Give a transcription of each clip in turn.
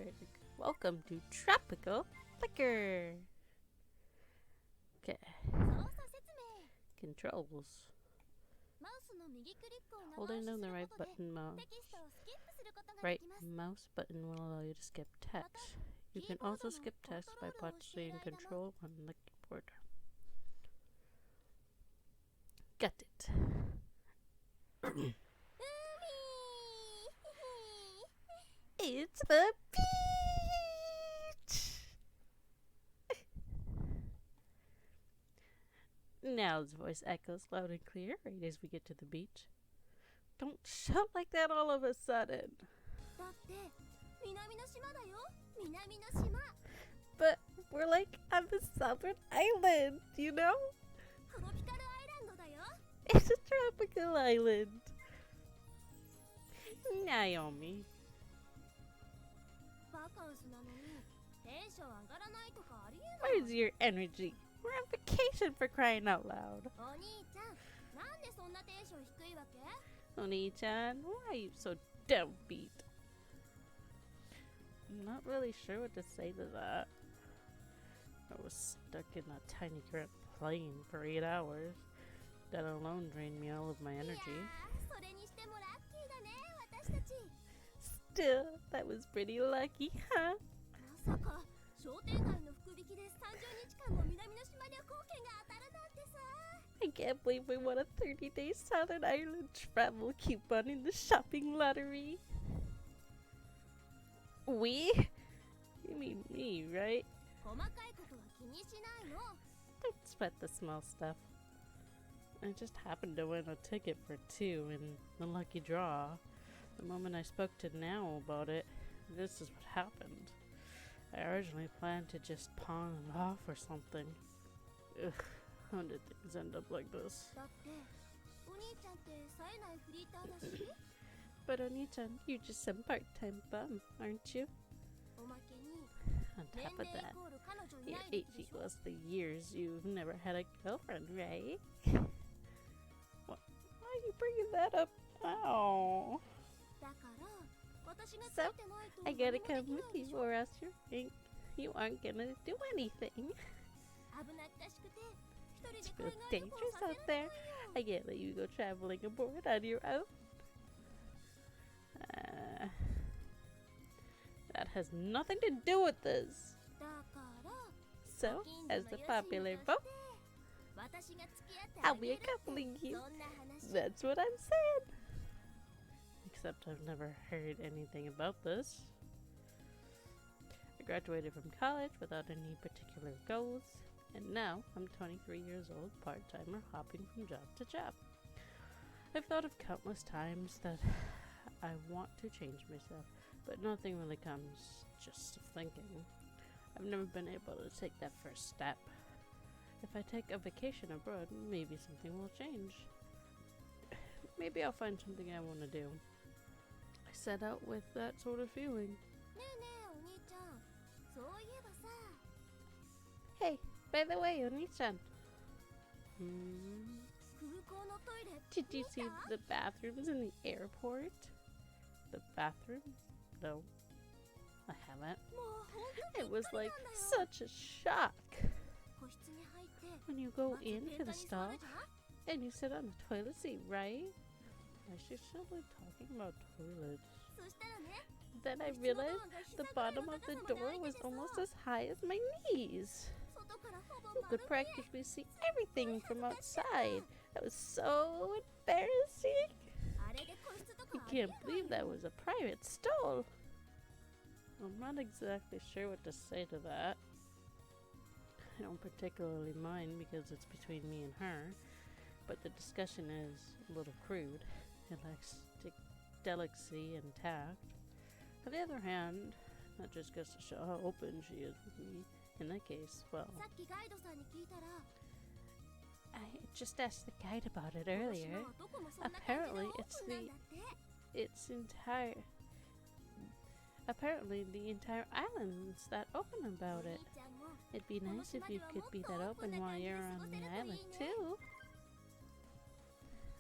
Org. Welcome to Tropical Flicker. Okay. Controls. Holding down the right mouse button will allow you to skip text. You can also skip text by pressing Control on the keyboard. Got it. It's the beach! Now his voice echoes loud and clear right as we get to the beach. Don't shout like that all of a sudden. But we're like on the southern island, you know? It's a tropical island. Naomi. Where's your energy? We're on vacation, for crying out loud. Oni-chan, why are you so downbeat? I'm not really sure what to say to that. I was stuck in a tiny cramped plane for 8 hours. That alone drained me all of my energy. Still, that was pretty lucky, huh? I can't believe we won a 30-day Southern Island travel coupon in the shopping lottery. We? You mean me, right? Don't sweat the small stuff. I just happened to win a ticket for 2 in the lucky draw. The moment I spoke to Nao about it, this is what happened. I originally planned to just pawn it off or something. Ugh, how did things end up like this? But Oni-chan, you're just some part-time bum, aren't you? On top of that, your age equals the years you've never had a girlfriend, right? Why are you bringing that up now? So, I gotta come with you or else you aren't gonna do anything. It's real dangerous out there. I can't let you go traveling aboard on your own. That has nothing to do with this. So, as the popular vote, I'll be accompanying you. That's what I'm saying. Except I've never heard anything about this. I graduated from college without any particular goals, and now I'm 23 years old, part-timer, hopping from job to job. I've thought of countless times that I want to change myself, but nothing really comes just of thinking. I've never been able to take that first step. If I take a vacation abroad, maybe something will change. Maybe I'll find something I want to do. I set out with that sort of feeling. Hey, by the way, Oni-chan. Did you see the bathrooms in the airport? The bathrooms? No, I haven't. It was like such a shock. When you go into the stall and you sit on the toilet seat, right? I should still be talking about toilets. Then I realized the bottom of the door was almost as high as my knees. You could practically see everything from outside. That was so embarrassing. I can't believe that was a private stall. I'm not exactly sure what to say to that. I don't particularly mind because it's between me and her, but the discussion is a little crude. It lacks delicacy and tact. On the other hand, that just goes to show how open she is with me. In that case, well, I just asked the guide about it earlier. Apparently, Apparently, the entire island's that open about it. It'd be nice if you could be that open while you're on the island, too.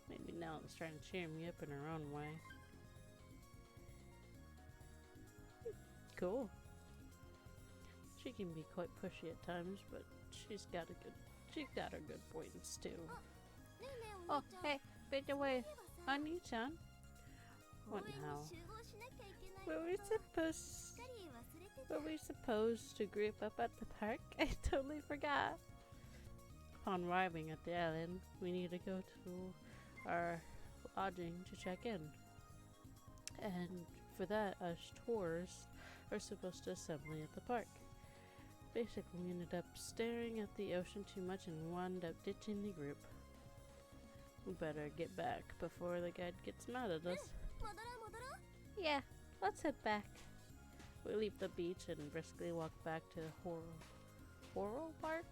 Maybe Nell's trying to cheer me up in her own way. Cool. She can be quite pushy at times, but she's got her good points too. Oh, hey, by the way, Oni-chan. What now? Were we supposed to group up at the park? I totally forgot. Upon arriving at the island, we need to go to our lodging to check in. And for that, us tourists are supposed to assemble at the park. Basically, we ended up staring at the ocean too much and wound up ditching the group. We better get back before the guide gets mad at us. Yeah, let's head back. We leave the beach and briskly walk back to Horo Park?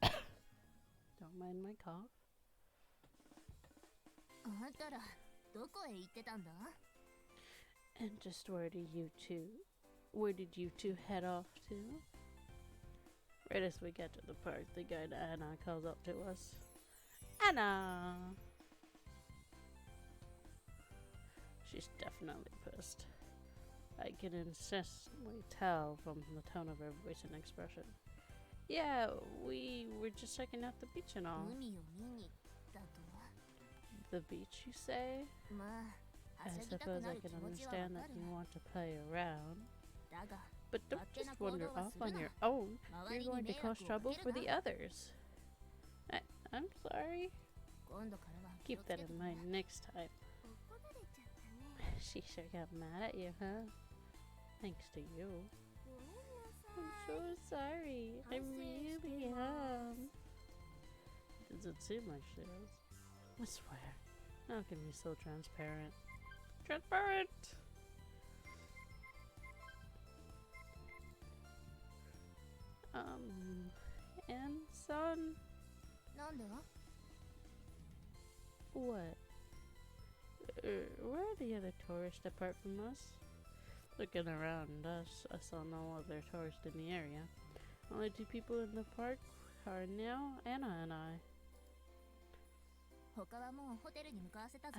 Don't mind my cough. And just where did you two head off to? Right as we get to the park, the guide Anna calls up to us. Anna! She's definitely pissed. I can incessantly tell from the tone of her voice and expression. Yeah, we were just checking out the beach and all. The beach, you say? I suppose I can understand that you want to play around. But don't just wander off on your own. You're going to cause trouble for the others. I'm sorry. Keep that in mind next time. She sure got mad at you, huh? Thanks to you. I'm so sorry. I really am. Doesn't seem like she is. I swear. How can we be so transparent? Transparent! And son? What? Where are the other tourists apart from us? Looking around us, I saw no other tourists in the area. Only two people in the park are now Anna and I.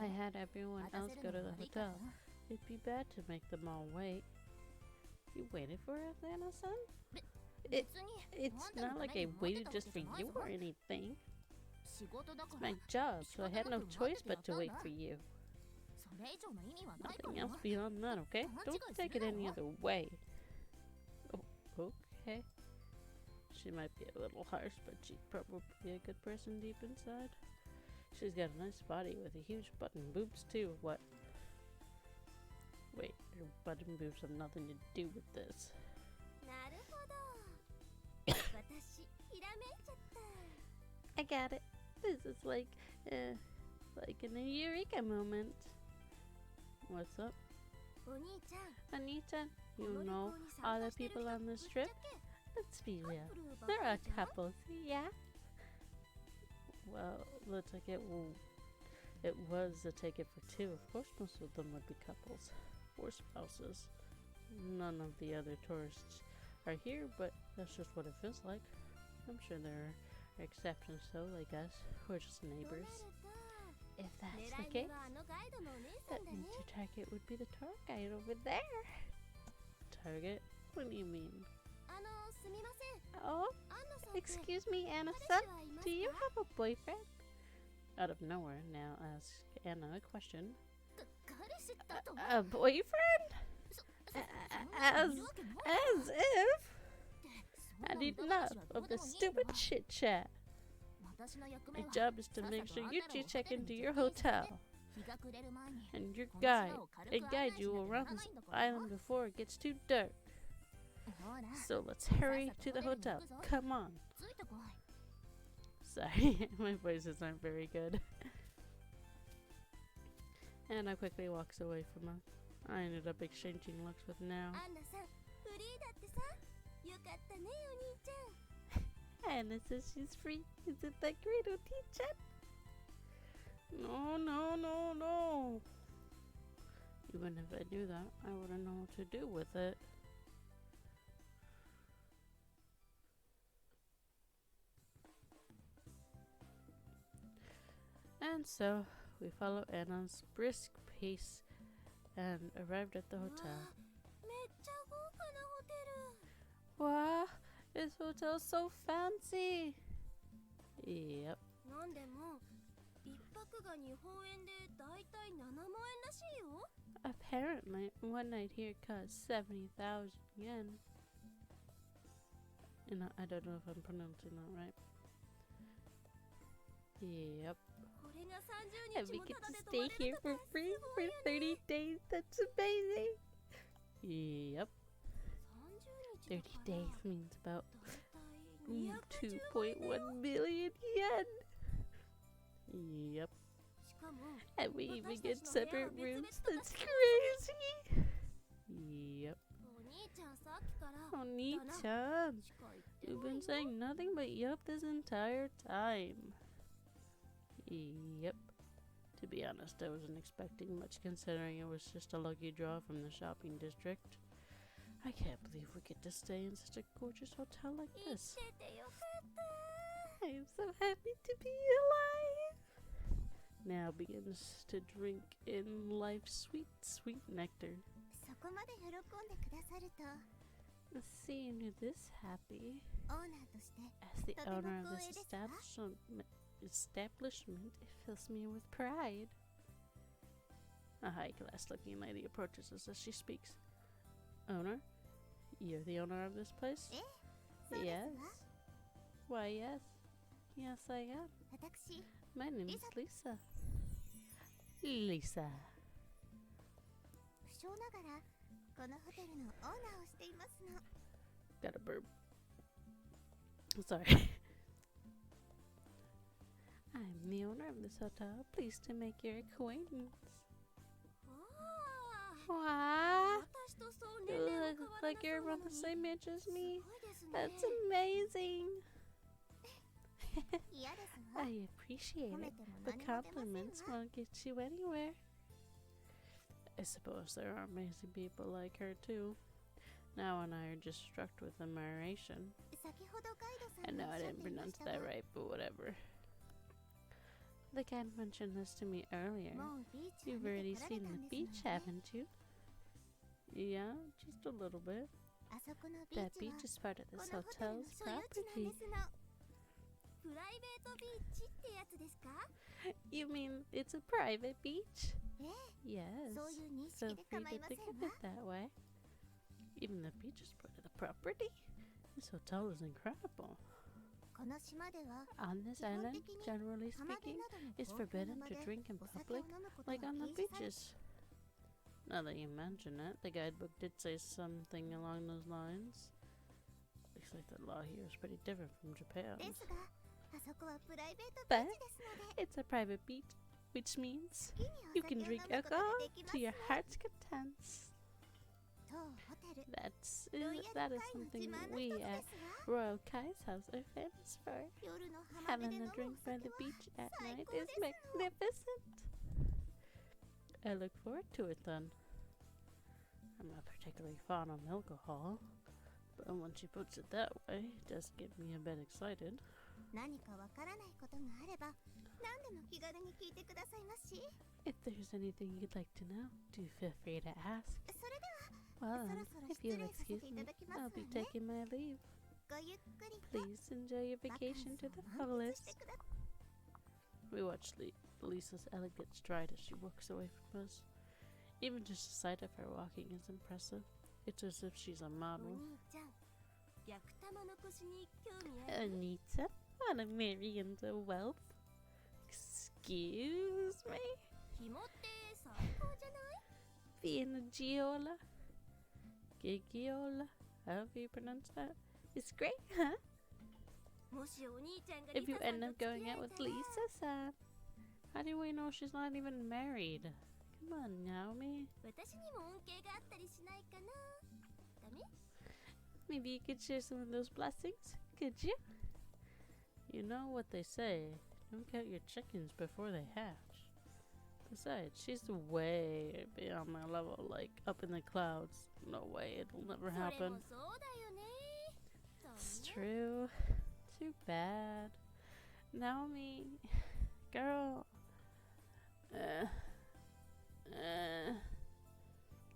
I had everyone else go to the hotel. It'd be bad to make them all wait. You waited for us, Anna-san? It's not like I waited just for you or anything. It's my job, so I had no choice but to wait for you. Nothing else beyond that, okay? Don't take it any other way. Oh, okay. She might be a little harsh, but she's probably a good person deep inside. She's got a nice body with a huge butt and boobs too. What? Wait, her butt and boobs have nothing to do with this. I got it. This is like an eureka moment. What's up? Oni-chan, you know all the people on this trip? Let's be real. There are couples, yeah? Well, the ticket it was a ticket for two. Of course most of them would be couples or spouses. None of the other tourists are here, but that's just what it feels like. I'm sure there are exceptions though, like us. We're just neighbors. If that's the case, that means your target would be the tour guide over there. Target? What do you mean? Oh? Excuse me, Anna-san? Do you have a boyfriend? Out of nowhere, now ask Anna a question. A boyfriend? As if? I need enough of the stupid chit chat. My job is to make sure you two check into your hotel. And your guide you around this island before it gets too dark. So let's hurry to the hotel. Come on. Sorry, my voices aren't very good. Anna quickly walks away from us. I ended up exchanging looks with Nao. Anna says she's free. Isn't that great, Oni-chan? No. Even if I knew that, I wouldn't know what to do with it. And so, we follow Anna's brisk pace and arrived at the hotel. めっちゃ豪華なホテル。 Wow, this hotel's so fancy. Yep. なんでも一泊が日本円でだいたい7万円らしいよ。 Apparently, one night here costs 70,000 yen. And I don't know if I'm pronouncing that right. Yep. これが And 30 we 日も get タダ to で泊 stay まれ here ると for かす free ご for いよね。 30 days. That's amazing. Yep. 30 30 days means about だいたい210万円だよ。 2.1 million yen. Yep. しかも And we even get 私たちの部屋は separate 別々 rooms. とか That's して crazy. Yep. お兄ちゃんさっきから Oni-chan, しか言って you've ない been よ。 saying nothing but yup this entire time. Yep. To be honest, I wasn't expecting much considering it was just a lucky draw from the shopping district. I can't believe we get to stay in such a gorgeous hotel like 生 this. きててよかった。 I am so happy to be alive. Now begins to drink in life's sweet, sweet nectar. そこまで喜んでくださると Seeing you this happy オーナーとして as the とても owner of 光 this 栄ですわ。 establishment, it fills me with pride. A high-class looking lady approaches us as she speaks. Owner? You're the owner of this place? えそうです Yes. わ。 Why, yes. Yes, I am. 私 My name is Lisa. Lisa. 不詳ながらこのホテルのオーナーをしていますの。 Got a burp. Sorry. I'm the owner of this hotel. Pleased to make your acquaintance. あ Wow. あ、私とそう年 You 齢も look 変わ like ら you're な around そうな the のに same age as す me. ごいですね。 That's amazing. 嫌ですわ。 I appreciate 褒め it, ても but 何も出ません compliments わ。 won't get you anywhere. I suppose there are amazing people like her too. Now and I are just struck with admiration. 先ほどガイドさ I んが know おっ I しゃっ didn't ていま pronounce したが、 that right, but whatever. The guide mentioned this to me earlier. もうビーチは You've 見 already てこられ seen た the んです beach, のね。 haven't you? Yeah, just a little bit. あそこのビー That チは beach is part of こ this のホテルの hotel's 所有地なん property. ですの。プライベートビーチってやつですか？ You mean it's a private beach? ええ、 Yes. そういう認 Feel 識で free 構い to ませ think ん of わ。 it that way. Even the beach is part of the property? This hotel is incredible. この島では On this 基本 island, 的に generally 浜辺 speaking, などの it's 公共 forbidden の場 to で drink in お酒を public, 飲むこと like は on the 禁止され beaches. Now that you mention it, the guidebook did say something along those lines. Looks like the law here is pretty different from Japan. ですが、あそこはプライベートビーチですので、 It's a private beach, which means 好きに you お酒を can 飲む drink ことが alcohol できま to す your ね。 heart's contents. 当ホテル That ロイ is ヤル something 会の自慢の we 一つ at ですわ。 Royal Kai's house are famous for. 夜の浜辺 Having で飲 a むお drink 酒 by は the beach at 最 night 高 is ですの。 magnificent. I look forward to it then. I'm not particularly fond of alcohol, but when she puts it that way, it does get me a bit excited. 何かわからないことがあれば、何でも気軽に聞いてくださいまし。 If there's anything you'd like to know, do feel free to ask. それで Well, そろ then, そろ if 失 you'll 礼させて excuse い me, ただきます I'll わ be ね。 taking my leave. ごゆっくりと Please enjoy your バカン vacation ス to を the 満喫して fullest. ください。 We watch Lisa's elegant stride as she walks away from us. Even just the sight of her walking is impressive. It's as if she's a お model. 兄ちゃん、逆玉の腰に興味ある？ Anita, wanna marry into wealth? Excuse me? 紐って最高じゃない？ Being a Giola? Gigiola? However you pronounce that? It's great, huh? もしお兄ちゃんが If リ you サさん end と up 付き going 合 out え with たら、 Lisa-san. How do we know she's not even married? Come on, Naomi. 私にも恩恵があったりしないかな？ダメ？ Maybe you could share some of those blessings, could you? You know what they say, don't count your chickens before they hatch. Besides, she's way beyond my level, like up in the clouds. No way, it'll never それ happen. もそうだよね。そう It's ね。 true. Too bad. Naomi, girl.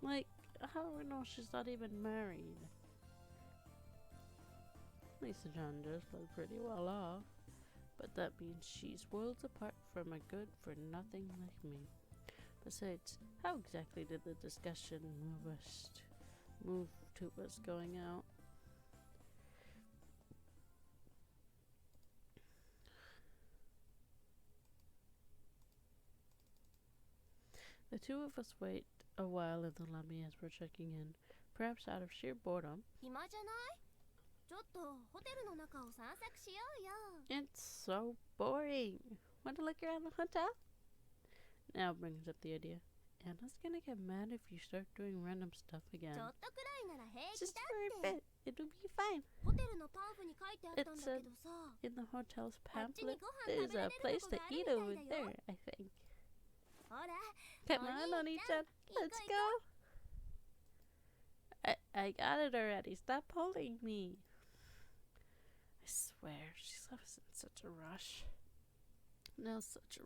Like, how do we know she's not even married? Lisa John does look pretty well off, but that means she's worlds apart from a good-for-nothing like me. Besides, how exactly did the discussion move to us going out? The two of us wait a while in the lobby as we're checking in, perhaps out of sheer boredom. 暇じゃない？ちょっとホテルの中を散策しようよ。 It's so boring. Want to look around the hotel? Now brings up the idea. Anna's gonna get mad if you start doing random stuff ち again. ょっとくらいなら平気 Just だ for a って。 bit. It'll be fine. ホテルのパンフに書いてあったんだけどさ。 In the hotel's あっちに pamphlet, ご飯食 there's べら a れる place と to こがある eat みたい over だよ。 there, I think. ほら、 Come on, Oni-chan. Let's go. I got it already. Stop holding me. I swear, she's always in such a rush. Now such a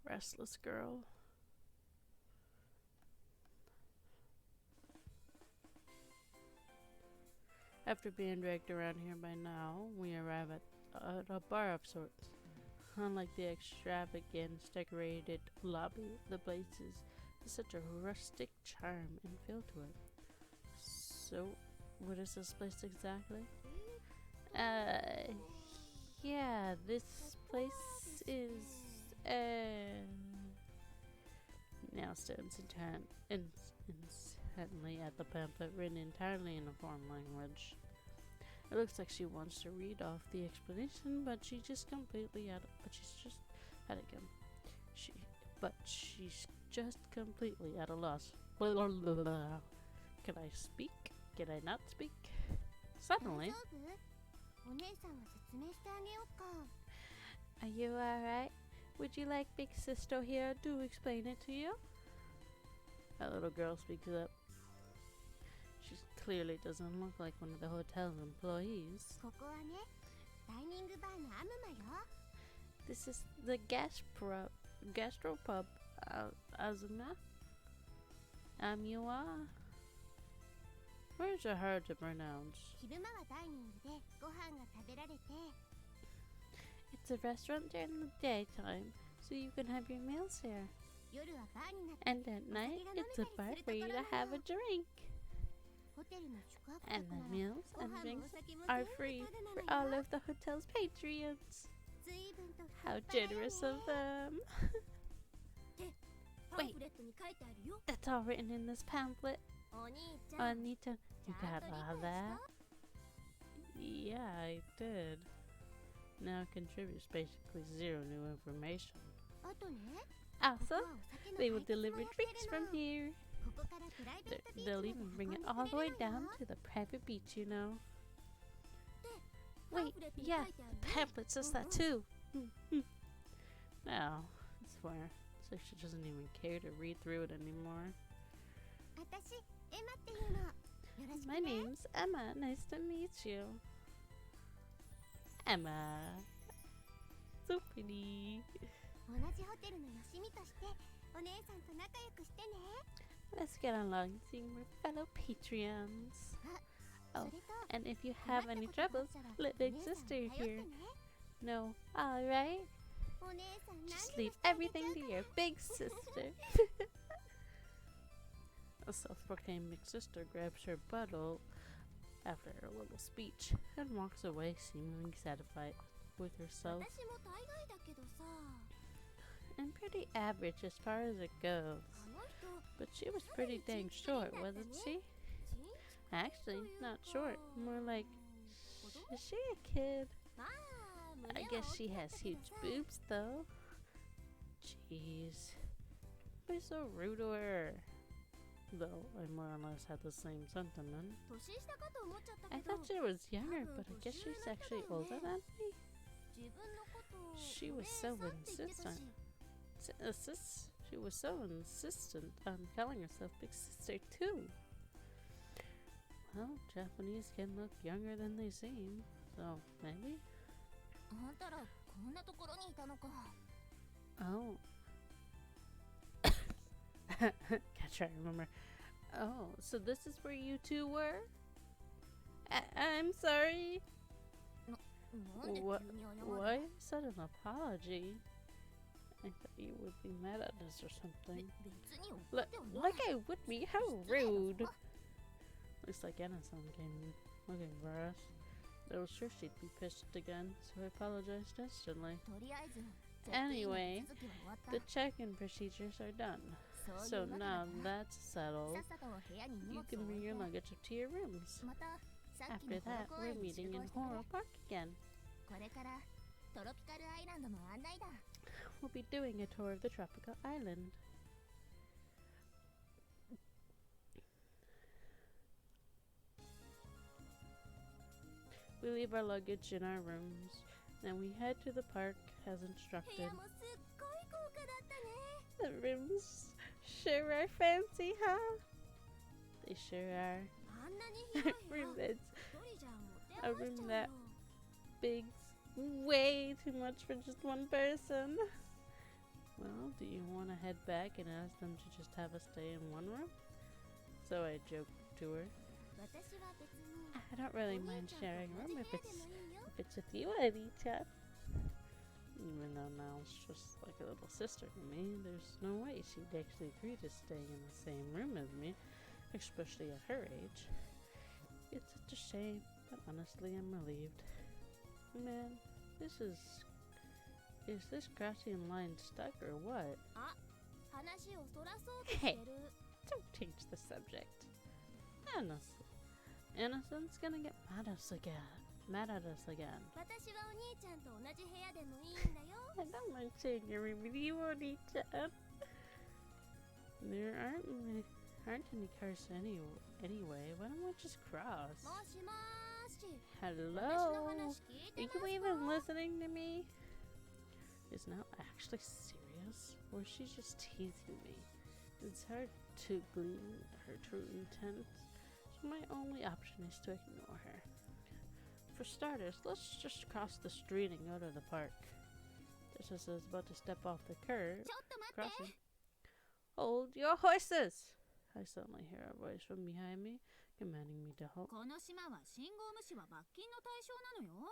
restless girl. After being dragged around here by now, we arrive at a bar of sorts. Unlike the extravagant decorated lobby, the place has such a rustic charm and feel to it. So, what is this place exactly? Yeah, this place is, now stands intently at the pamphlet written entirely in a foreign language. It looks like she wants to read off the explanation, but she's just completely at a loss. Blah, blah, blah, blah. Can I speak? Can I not speak? 大 Suddenly, 丈夫？お姉さんが説明してあげようか。 are you alright? Would you like Big Sister here to explain it to you? A little girl speaks up. She clearly doesn't look like one of the hotel's employees. ここはね、ダイニングバーのアムマよ。 This is the gastropub, Azuma. You are? Words are hard to pronounce. 昼間はダイニングでご飯が食べられて、 It's a restaurant during the daytime, so you can have your meals here. 夜はバーになって、 And at night, it's a bar for you to have a drink. ホテルの宿泊 And 客 the なら meals ご and 飯も drinks お酒も are 全部 free タダな for の all よ。 of the hotel's patrons. 随分と How 太っ腹よね。 generous of them. パンフレットに書いてあるよ。 That's all written in this pamphlet. お兄ちゃん、 Anita, ち you ゃん got と理 all 解 that? し Yeah, I did. Now contributes basically zero new information. た？あとね、 Also, ここはお酒の they 配 will 達も deliver やってる drinks の。 from here. ここからプライベートビーチ They'll まで even 運 bring ん it で all く the れ way るの down よ。 to the private beach, you know. パン Wait, フレットに yeah, 書いてある the よ。 pamphlet says that too. Now, I swear, it's like she doesn't even care to read through it anymore. 私、エマっていうの。よろしく My ね。 name's Emma. Nice to meet you. Emma. So pretty. 同じホテルのよしみとして、お姉さんと仲良くしてね。 Let's get along, seeing we're fellow Patreons. そ Oh, れと、 and if you 困 have った any ことがあ troubles, ったら let お Big 姉さん Sister 頼って here ね。 know. Alright? お姉さん何でも Just して leave あげちゃ everything う to か your ら。 big sister. A self-proclaimed big sister grabs her bottle after her little speech and walks away, seemingly satisfied with herself 私も大概だけどさ、 and pretty average as far as it goes. あの人、 But she was pretty dang short, wasn't she? ちんちん Actually, not short, more like, is she a kid? まあ、胸 I は guess 大 she きかっ has たけど huge さ。 boobs, though. Jeez. Why so rude to her? Though I more or less had the same sentiment. 年下かと思っちゃったけ I ど、 thought she was younger, but I guess she's actually older than me. 自分のことを She お was 姉 so さんって言ってた insistent. し、 She was so insistent on calling herself Big Sister, too. Well, Japanese can look younger than they seem, so maybe? あんたらこんなところにいたのか。 Oh. Gotta try to remember. Oh, so this is where you two were? I'm sorry. なんで What? 急に謝る Why sudden apology? I thought you would be mad at us or べ something. 別に怒ってはない Like I would be. How 失礼だぞ rude. Looks like Anna-san came looking for us. I was sure she'd be pissed again, so I apologized instantly. とりあえずチェックインの Anyway, 手続きは終わった the check-in procedures are done. そうい So うわけだ now から that's settled. さっさと部屋に荷 You 物を can 置 bring いて your luggage up to your rooms. またさっきの After ホロ that, 公 we're 園に集 meeting 合 in してくれ Horo Park again. これからトロピカルアイランドの案内だ We'll be doing a tour of the tropical island. We leave our luggage in our rooms, then we head to the park as 部 instructed. 屋もすっごい豪華だったね The rooms sure are fancy, huh? They sure are. あんなに広い部屋 Room that's 一人じゃ持て a 余し room ちゃう that よ big, way too much for just one person. Well, do you want to head back and ask them to just have us stay in one room? So I joked to her. 私は別に I don't お really 兄 mind ちゃんと sharing a 同じ room 部 if 屋で it's もいいよ with you, Anita. Even though Niall's just like a little sister to me, there's no way she'd actually agree to staying in the same room as me, especially at her age. It's such a shame, but honestly I'm relieved. Man, is this crossing line stuck or what? 話をそらそうとしてる Don't change the subject. Innocent's gonna get mad at us again. 私はお兄ちゃんと同じ部屋でもいいんだよ I don't mind sharing a room with you, Onita. There aren't any cars anyway. Why don't we just cross? もしもーし Hello? 私の話聞いて Are ます you か even listening to me? Is Nell actually serious? Or is she just teasing me? It's hard to glean her true intent, so my only option is to ignore her. For starters, let's just cross the street and go to the park. Just as I was about to step off the curb, ちょっと待って crossing. Hold your horses! I suddenly hear a voice from behind me, commanding me to halt. この島は信号無視は罰金の対象なのよ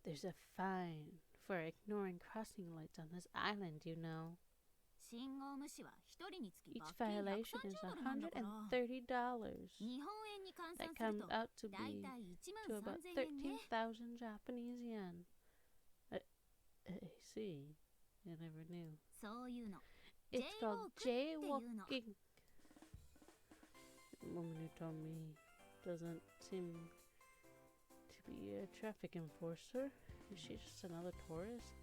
There's a fine for ignoring crossing lights on this island, you know. 信号無視は一人につき Each 罰金violation is $130なんだから$130. 日本円に換 That 算する comes と out to だい be たい1 to 万 about 3000円ね 13,000 Japanese yen. I see. I never knew. そういうの It's called Jaywalkっていうの。 jaywalking. The woman who told me doesn't seem to be a traffic enforcer. Is she just another tourist?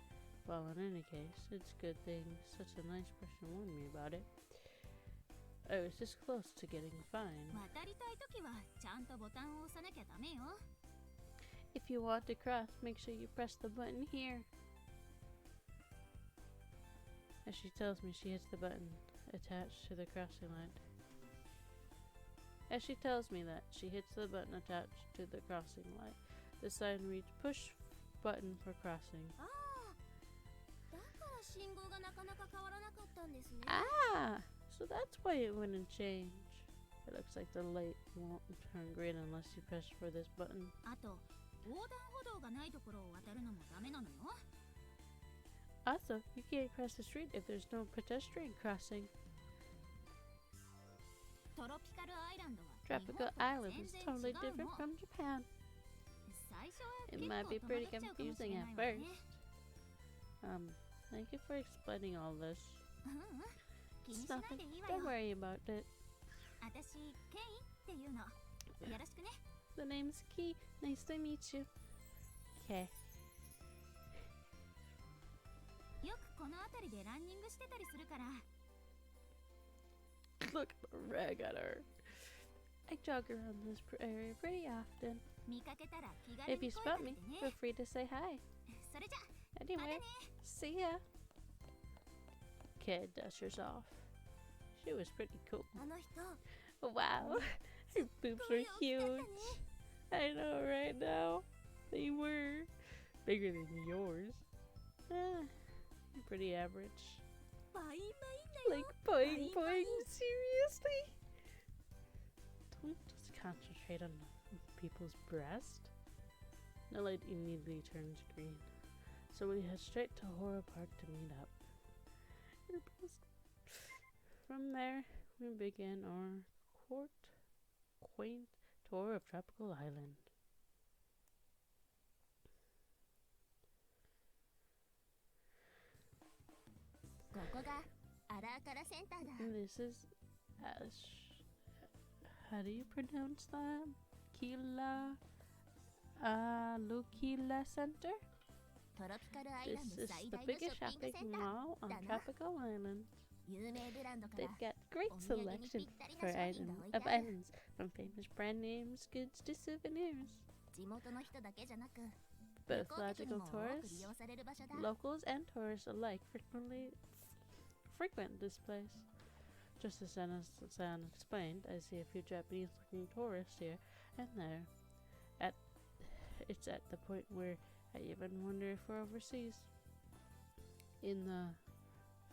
Well, in any case, it's a good thing such a nice person warned me about it. I was this close to getting fined. 渡りたいときはちゃんとボタンを押さなきゃダメよ If you want to cross, make sure you press the button here. As she tells me, she hits the button attached to the crossing light. As she tells me that, she hits the button attached to the crossing light. The sign reads, push button for crossing. ああだから信号がなかなか変わらなかったんですね Ah! So that's why it wouldn't change. It looks like the light won't turn green unless you press for this button. あと横断歩道がないところを渡るのもダメなのよ Also, you can't cross the street if there's no pedestrian crossing. トロピカルアイランドは Tropical 日本とは Island 全 is 然 totally 違う different の from Japan. 最初は It 結 might 構 be 戸惑 pretty っちゃうかもし confusing れ at ないわね first. Thank you for explaining all this. ううん気に It's しない nothing. でいいわ Don't よ worry about it. 私ケインっていうのよろしくね The name's Key. Nice to meet you. Okay. よくこの辺りでランニングしてたりするから Look at the rag on her. I jog around this area pretty often. 見かけたら気軽 If に you 声か spot け me, てね feel free to say hi. それじゃ Anyway, see ya. Kid dusters off. She was pretty cool. あの人 Wow, her boobs were huge. I know right now. They were bigger than yours. Pretty average. バインバインだよ。 Like boing Boing, boing, boing. seriously? Don't just concentrate on people's breast. The light immediately turns green, so we head straight to Horror Park to meet up. From there, we begin our quaint tour of Tropical Island. ここがアラーカラセンターだ。 This is how do you pronounce that? Kila Lukila Center? トロピカルアイラン This ド is 最 the 大のシ biggest ョッピング shopping センター。 mall on Dana. Tropical Island. 有名ブランドから They've got great お土産にぴ selection ったり for な商品が置いて of ある。 items, from famous brand names, goods to souvenirs. 地元の人だけじゃなく、 Both 旅行客に logical も多く利 tourists, 用される場所だ。 locals, and tourists alike frequent this place. Just as San explained, I see a few Japanese-looking tourists here and there. It's at the point where I even wonder if we're overseas. In the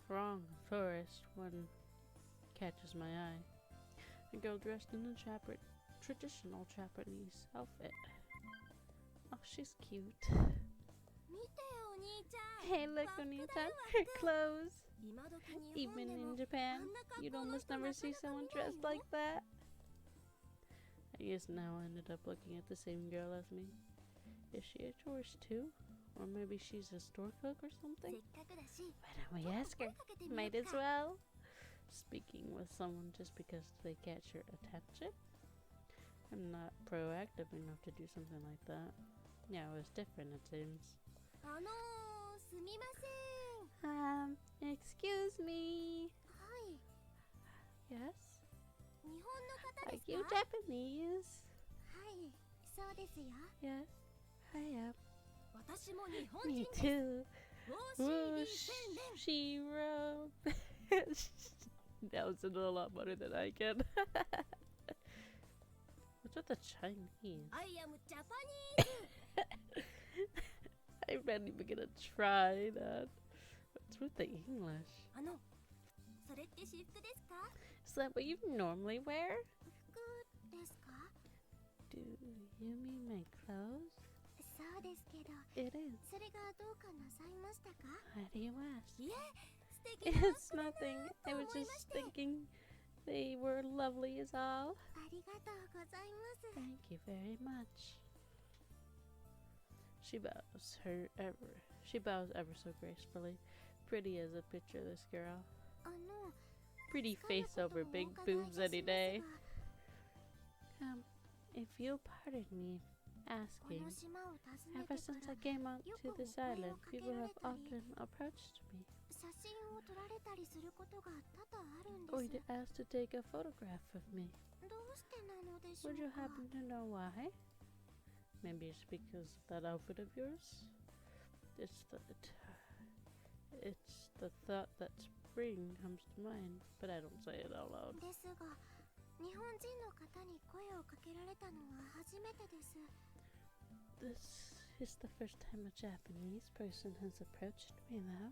throng of tourists, one catches my eye. A girl dressed in a traditional Japanese outfit. Oh, she's cute. 見てよお兄ちゃん。 Hey, look, Oni-chan, her clothes. 今時日本 Even で in も Japan, あんな格 you'd 好の almost 人 never な see かな someone か見ない dressed よ。 like that. I guess now I ended up looking at the same girl as me. Is she a tourist too? Or maybe she's a store cook or せ something? っかくだし、 Why don't we ちょっ ask と her? 声かけてみよ Might う as か。 well. Speaking with someone just because they catch your attention? I'm not proactive enough to do something like that. Yeah, it was different, it seems. すみません。 Excuse me. はい。 Yes? 日本の方 Are です you か？ Japanese? はい、そうですよ。 Yes, I am. 私も日本 Me 人です。 too. ウォーシーリー宣伝。 Shiro. That was a lot better than I can. What's with the Chinese? I am Japanese. I'm not even gonna try that. What's with the English? それって私服ですか？ Is that what you normally wear? 服ですか？ Do you mean my clothes? そうですけど、 It is. それがどうかなさいましたか？ How do you ask? いえ、素敵な It's nothing. I was just thinking they were lovely is all. ありがとうございます。 Thank you very much. She bows ever so gracefully. Pretty as a picture, this girl. あの、 Pretty 使い face のこと over も big お伺いい boobs たし any ます day. が、 If you'll pardon me こ asking, の島を訪ね ever て since か I ら came out よ to く this お声 island, をかけ people ら have れたり、 often approached me 写真を撮られたりすることが多々あるん or で to す。 ask to take a photograph of me. どうしてなのでしょ Would you うか？ happen to know why? Maybe it's because of that outfit of yours? It's the thought that spring comes to mind, but I don't say it out loud. ですが、日本人の方に声をかけられたのは初めてです。 This is the first time a Japanese person has approached me now.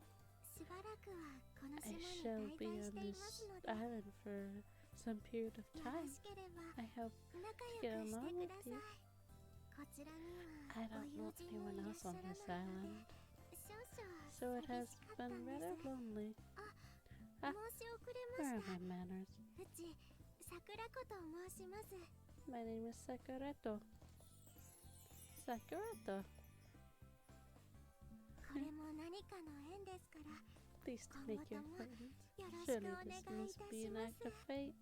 しばらくはこの I 島に shall be 滞在 on してい this ますので、 island for some period of よろ time. しければ I hope 仲 get 良くして along く with ださ you. い。こちらには I ご don't 友 know 人も anyone いらっ else しゃ on ら this ないの island, で、少々 so it 寂 has しかった been んで rather す。 lonely. 申し遅れ Where ま are した。 my manners? うち、桜子と申します。 My name is Sakurato. Sakurato. これも何かの縁ですから、 Pleased to make your acquaintance. よろしく Surely お this 願いい must た be し an ま act す。 of fate.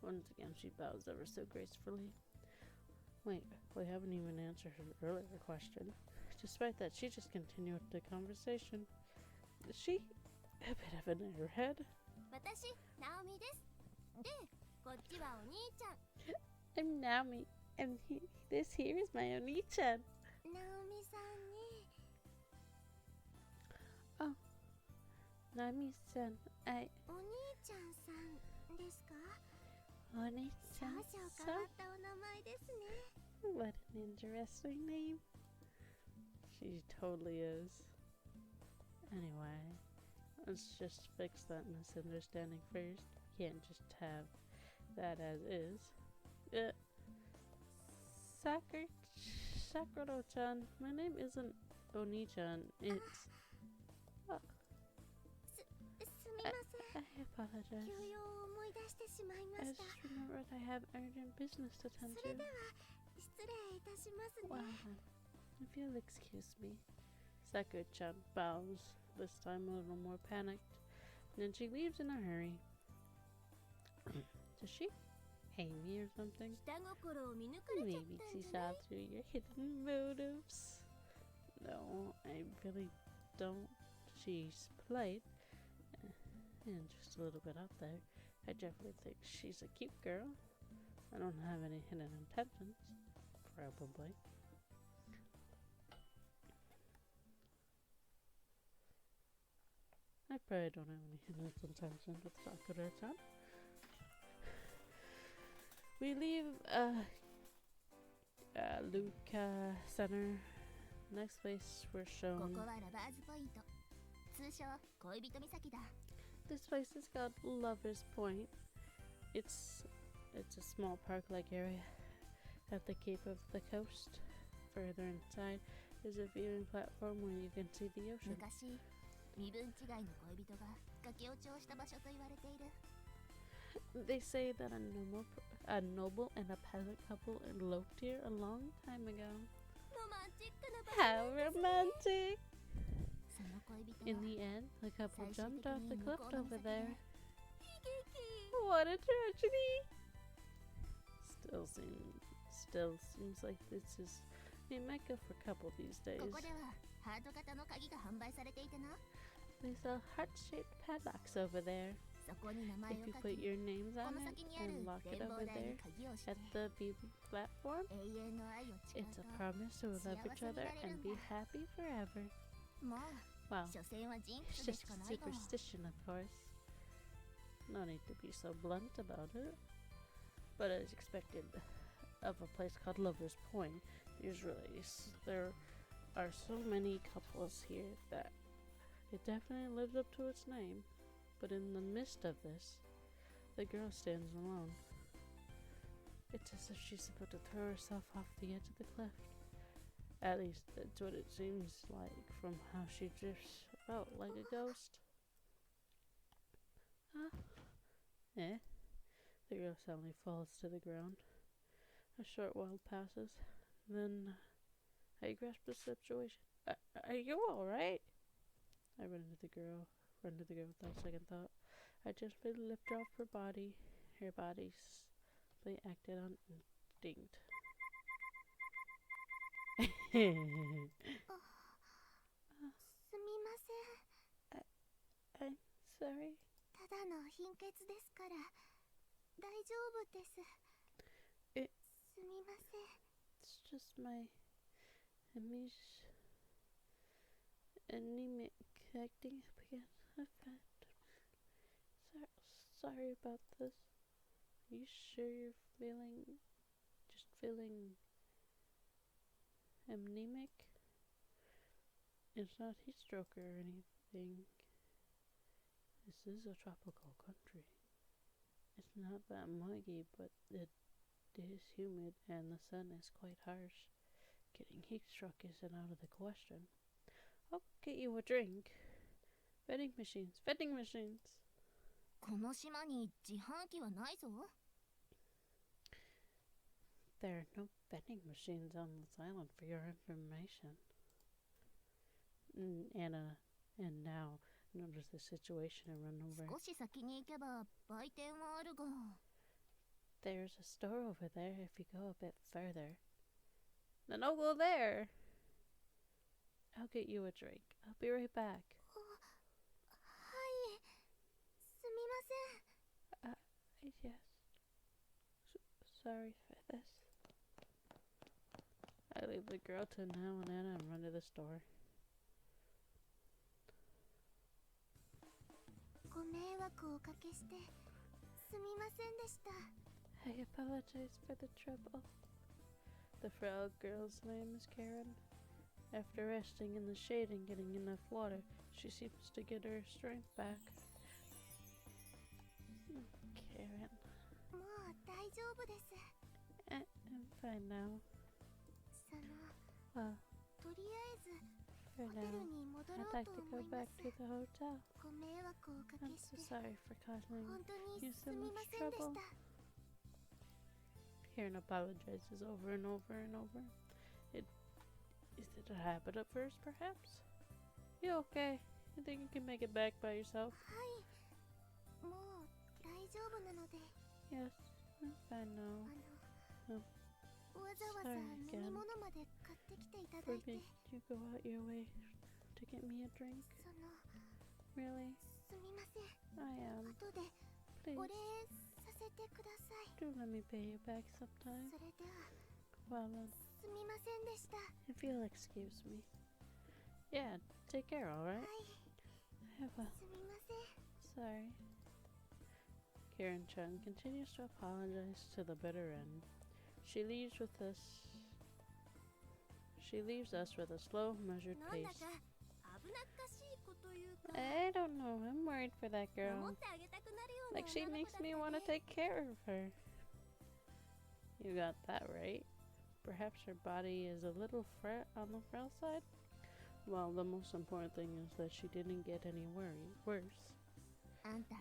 Once again, she bows ever so gracefully. Wait, we haven't even answered her earlier question. Despite that, she just continued the conversation. Is she a bit of an airhead? 私、ナオミです。で、こっちはお兄ちゃん。 I'm Naomi, and this here is my Oni-chan. ナオミさんに、 Nami-san, お兄ちゃんさんですか？少 Oni-chan. 々変わったお名前ですね。 What an interesting name. She totally is. Anyway, Let's just fix that misunderstanding first. Can't just have that as is. Sakura-chan. My name isn't Oni-chan. It's... Oh, すみません I apologize. 休養を思い出してしまいま I した just remembered I have urgent business to そ tend れ to. では失礼いたしますね Wow. If you'll excuse me. Sakura-chan bows, this time a little more panicked. And then she leaves in a hurry. Does she hate me or something? 下心を見抜かれちゃっ Maybe たん she じゃない saw through your hidden motives. No, I really don't. She's polite and just a little bit out there. I definitely think she's a cute girl. I don't have any hidden intentions. Probably. I probably don't have any hidden intentions with Sakura-chan. We leave Luca Center. Next place we're こ shown. こはラバーズポイント通称恋人岬だ This place is called Lover's Point. It's a small park-like area at the cape of the coast. Further inside is a viewing platform where you can see the ocean. 昔身分違いの恋人が駆け落ちをした場所と言われている They say that a noble and a peasant couple eloped here a long time ago. ロマンチックな場所 How romantic! その恋人 In は the end, the couple 最終 jumped 的 off に the 向 cliff こうの over 岬で there. 悲劇 What a tragedy! Still seems like this is a mecca for couple these days. ここではハート型の鍵が販売されていてな They sell heart-shaped padlocks over there. そこに名前 If を you 書 put き your names こ on の it 先にある and lock 展 it 望 over 台に there 鍵をして at the viewing platform, 永遠の愛を誓う it's a と promise to love each other and be happy forever. もう Wow, 所詮はジンク it's スで just しかないと superstition, of course. No need to be so blunt about it. But as expected of a place called Lover's Point, usually there are so many couples here that it definitely lives up to its name. But in the midst of this, the girl stands alone. It's as if she's about to throw herself off the edge of the cliff. At least that's what it seems like from how she drifts about like a ghost. Huh? Eh? The girl suddenly falls to the ground. A short while passes. Then I grasp the situation. Are you alright? I run to the girl without second thought. I gently lift her off her body. Her body simply acted on instinct. すみません I'm sorry. ただの貧血ですから大丈夫ですえすみません It's just my anemic acting up again. Sorry about this. Are you sure you're feeling anemic? It's not heat stroke or anything. This is a tropical country. It's not that muggy, but it is humid and the sun is quite harsh. Getting heat stroke isn't out of the question. I'll get you a drink. Vending machines. この島に自販機はないぞ There are no vending machines on this island for your information. Anna, and now notice the situation and run over. 少し先に行けば売店はあるが There's a store over there if you go a bit further. Then I'll go there. I'll get you a drink. I'll be right back. はいすみません Yes. Sorry for this. I leave the girl to now and Anna and run to the store. ご迷惑をおかけしてすみませんでした I apologize for the trouble. The frog girl's name is Karen. After resting in the shade and getting enough water, she seems to get her strength back. Karen. もう大丈夫です。 I'm fine now. その Well, とりあえず for ホテ now, ルに戻ろ I'd う like と to 思 go いま back す。 to the hotel. ご迷惑をおか I'm けし so て sorry for causing 本当に you す so み much ませんでし trouble. た。 Karen apologizes over and over and over. Is it a habit at first, perhaps? You okay? You think you can make it back by yourself? はい。もう大丈夫なので、 Yes, I'm fine now. わざわざ Sorry 飲 again み物まで買ってきていただ For いて、 making you go out your way to get me a drink. その Really? すみません。 I am. 後で Please, お礼させてください。 do let me pay you back sometime. それでは Well then, すみませんでした。 if you'll excuse me. Yeah, take care, alright? はい。 Well, すみません。 sorry. Karen Chung continues to apologize to the bitter end. She leaves us with a slow, measured なんだ pace. か危なっかしいこというか、 I don't know. I'm worried for that 守 girl. ってあげたくなるような Like she 女の makes 子 me だ want った to ね。 take care of her. You got that right. Perhaps her body is a little on the frail side. Well, the most important thing is that she didn't get any worse. あんた、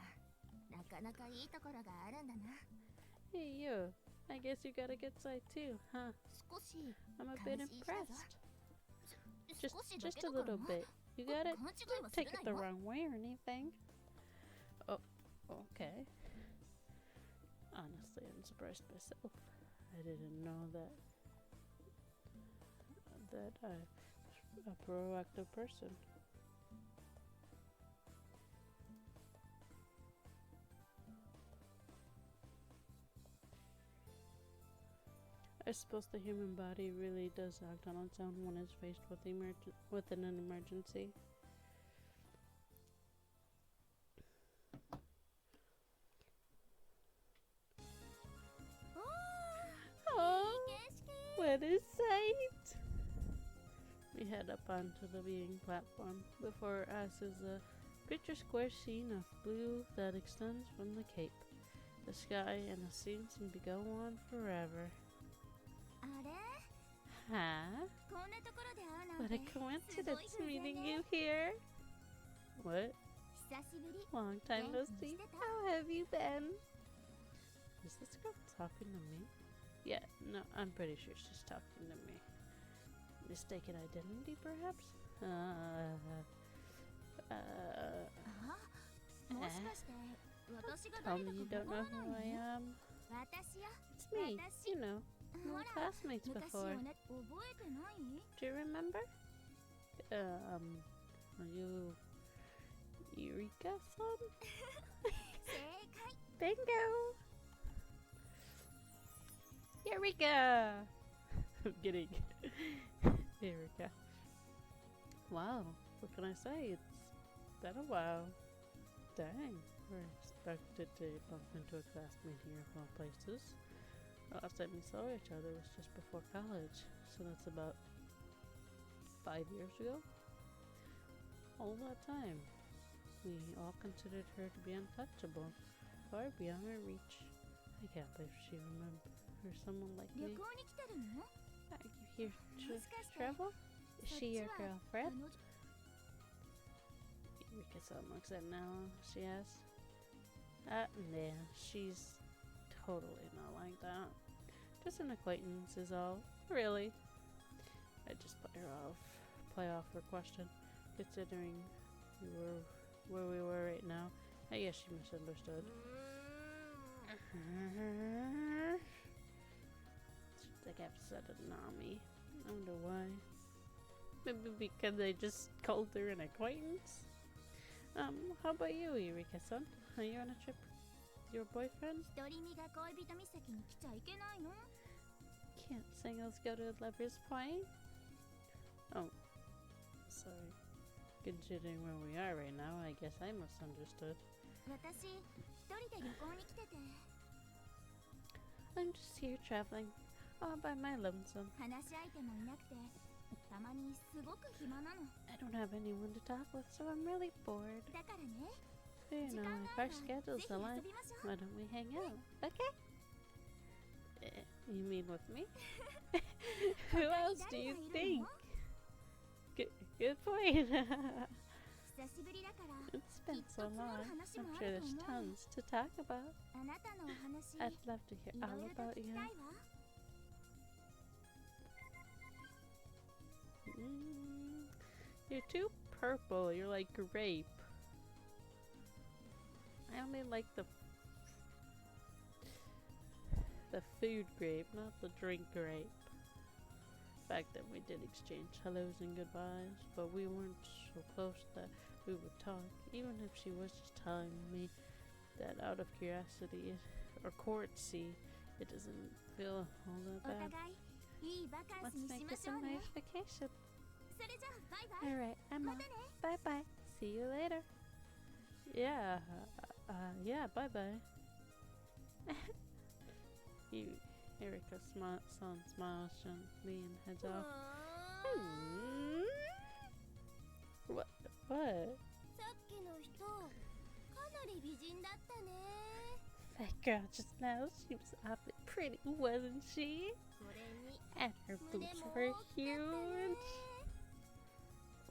なかなかいいところがあるんだな。 Hey, you. I guess you got a good side too, huh? 少し I'm a bit 感心したぞ。 impressed. 少しだ Just け a だから little な。 bit. You got it? 勘違いは Don't する take な it the よ。 wrong way or anything. Oh, okay. Honestly, I'm surprised myself. I didn't know that I'm a proactive person. I suppose the human body really does act on its own when it's faced with an emergency. Oh, what a sight! We head up onto the viewing platform. Before us is a picture square scene of blue that extends from the cape. The sky and the scene seem to go on forever. あれ Huh? こんなところで会うなん What て a coincidence すごい偶然 meeting ね。 you here. What? 久しぶり。 Long time no see. Thanks. How have you been? Is this girl talking to me? Yeah, no, I'm pretty sure she's talking to me. Mistaken identity, perhaps? もしかして私が Tell 誰 me だ you か don't わ know から who ない I の？ am. 私よ。 It's me. You know, ほ we were ら、 classmates 昔 before. よね。覚えてない？ Do you remember? Are you Eureka-san? 正解。 Bingo! Eureka! I'm kidding. Eureka. Wow, what can I say? It's been a while. Dang, we're expected to bump into a classmate here of all places. The last time we saw each other was just before college, so that's about 5 years ago. All that time, we all considered her to be untouchable, far beyond our reach. I can't believe she remembers someone like 旅 me. 行に来てるの？ Are you here to もしかして travel? Is そっ she ち your は girlfriend? 彼女 Eureka-san looks at Nala. She asks. Nah, she's totally not like that. Just an acquaintance is all. Really? I just play off her question. Considering where we were right now, I guess she misunderstood. She's like upset at Nami. I wonder why. Maybe because I just called her an acquaintance? How about you, Eureka-san? Are you on a trip with your boyfriend? 独り身が恋人岬に来ちゃいけないの？ Can't singles go to Lover's Point? Oh, sorry. Considering where we are right now, I guess I misunderstood. 私、一人で旅行に来てて、 I'm just here traveling, all by my lonesome. 話し相手もいなくて、たまにすごく暇なの。 I don't have anyone to talk with, so I'm really bored. だからね、 So, you know, if our schedules ぜひ align, 遊びましょう。 why don't we hang out? Okay? You mean with me? Who else do you think? Good point. 久しぶりだから、 It's been so long. I'm sure there's tons to talk about. あなたのお話、 I'd love to hear いろ all いろと about 聞き you. たいわ。 You're too purple. You're like grape. I only like the food grape, not the drink grape. Back then we did exchange hellos and goodbyes, but we weren't so close that we would talk, even if she was just telling me that out of curiosity or courtesy, it doesn't feel all that お bad. 互いいいバカン Let's スにし make ま this しょ a うね。 nice vacation. それじゃあバイバイ。 Alright, I'm ま off. たね。 Bye bye. See you later. Yeah. Yeah, bye bye. Erika smiles gently and heads う off. ーん What? さっきの人、かなり美人だったね。 That girl just now, she was awfully pretty, wasn't she? それに And her 胸 boobs も were 大きかったね。 huge.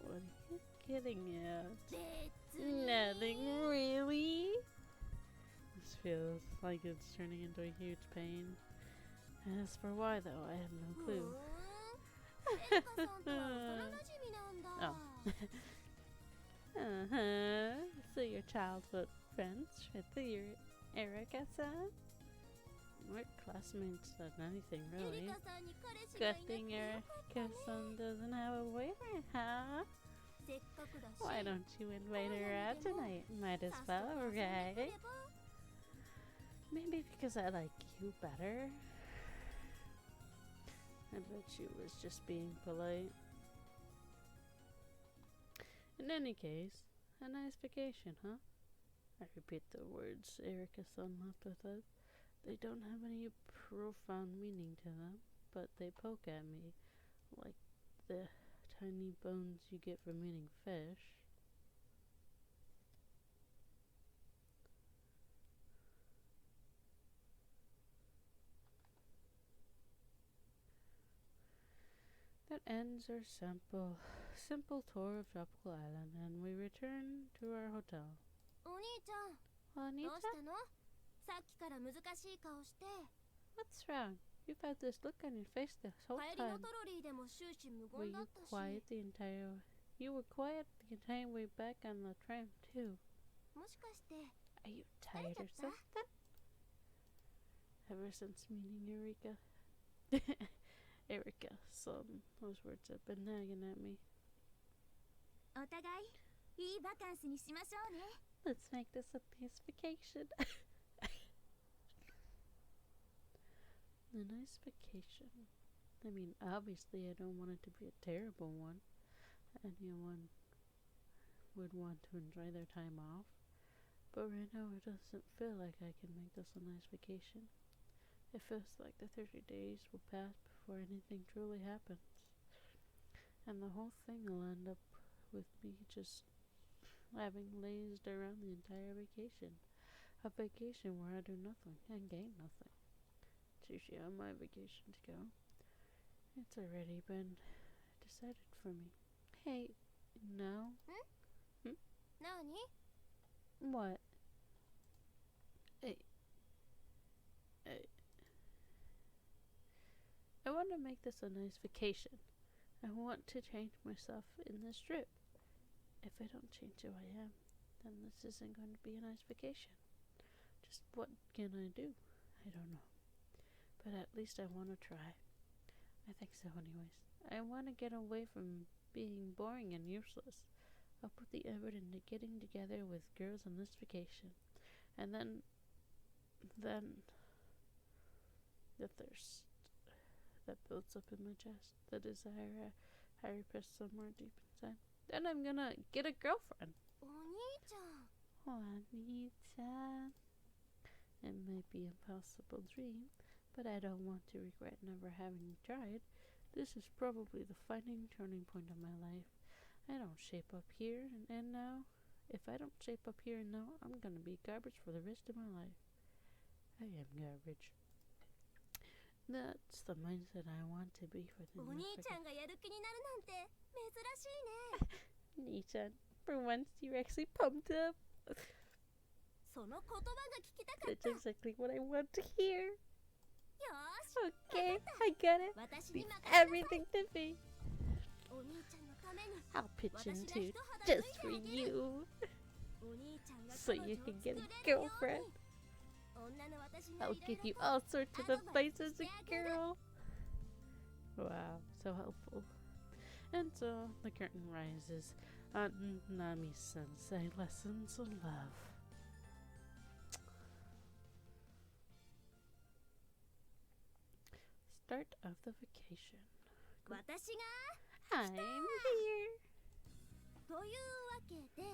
What are you getting at? 別に Nothing really. This feels like it's turning into a huge pain. As for why, though, I have no ふー clue. んエリカさんとは幼馴染なんだ。 Uh-huh. So your childhood friends with your Erika-san? We're classmates than anything, エリ really. カさんに彼氏がい Good なくて thing よかったね。 Erika-san doesn't have a boyfriend, huh? せっかくだし、 Why don't you invite her out tonight? Might as 早速 well, 遊んでくれ right? ば。 Maybe because I like you better. I bet she was just being polite. In any case, a nice vacation, huh? I repeat the words Erika-san left with us. They don't have any profound meaning to them, but they poke at me like the tiny bones you get from eating fish. That ends our simple tour of Tropical Island, and we return to our hotel. お兄ちゃん、どう Juanita, したの？さっきから難しい顔して。 what's wrong? You've had this look on your face this whole 帰りの time. トロリーでも終始無 Were 言だっ you たし。 quiet the entire? You were quiet the entire way back on the tram too. もしかして、 Are you tired or That- something? Ever since meeting Eureka, Erica, those words have been nagging at me. お互いいいバカンスにしましょうね。 Let's make this a nice vacation. A nice vacation. I mean, obviously, I don't want it to be a terrible one. Anyone would want to enjoy their time off. But right now, it doesn't feel like I can make this a nice vacation. It feels like the 30 days will pass before anything truly happens. And the whole thing will end up with me just having lazed around the entire vacation. A vacation where I do nothing and gain nothing. It's usually on my vacation to go. It's already been decided for me. Hey, no. なに？ What? I want to make this a nice vacation. I want to change myself in this trip. If I don't change who I am, then this isn't going to be a nice vacation. Just what can I do? I don't know. But at least I want to try. I think so anyways. I want to get away from being boring and useless. I'll put the effort into getting together with girls on this vacation. And then the thirst that builds up in my chest, the desire I repress somewhere deep inside. Then I'm gonna get a girlfriend. お兄ちゃん。 Juanita. It might be an impossible dream, but I don't want to regret never having tried. This is probably the final turning point of my life. I don't shape up here and now. If I don't shape up here and now, I'm gonna be garbage for the rest of my life. I am garbage. That's the mindset I want to be for the お new 兄ちゃんがやる気になるなんて珍しいね。 Nichan. For once, you're actually pumped up. その言葉が聞きたかっ That's た。 exactly what I want to hear. よーし、 Okay, I got it. 私に Leave 任せなさい。 everything to me. お兄ちゃんのために I'll pitch 私が in 一 too, 肌脱い just で for あげる。 you. お兄ちゃんが So 彼女 you を can 作 get れ a るよう girlfriend. に。女の私が I'll いろ give い you ろと all sorts of advice as a Advice. girl. Wow, so helpful. And so the curtain rises on Nami Sensei Lessons of Love. Start of the vacation. 私が I'm here. というわけで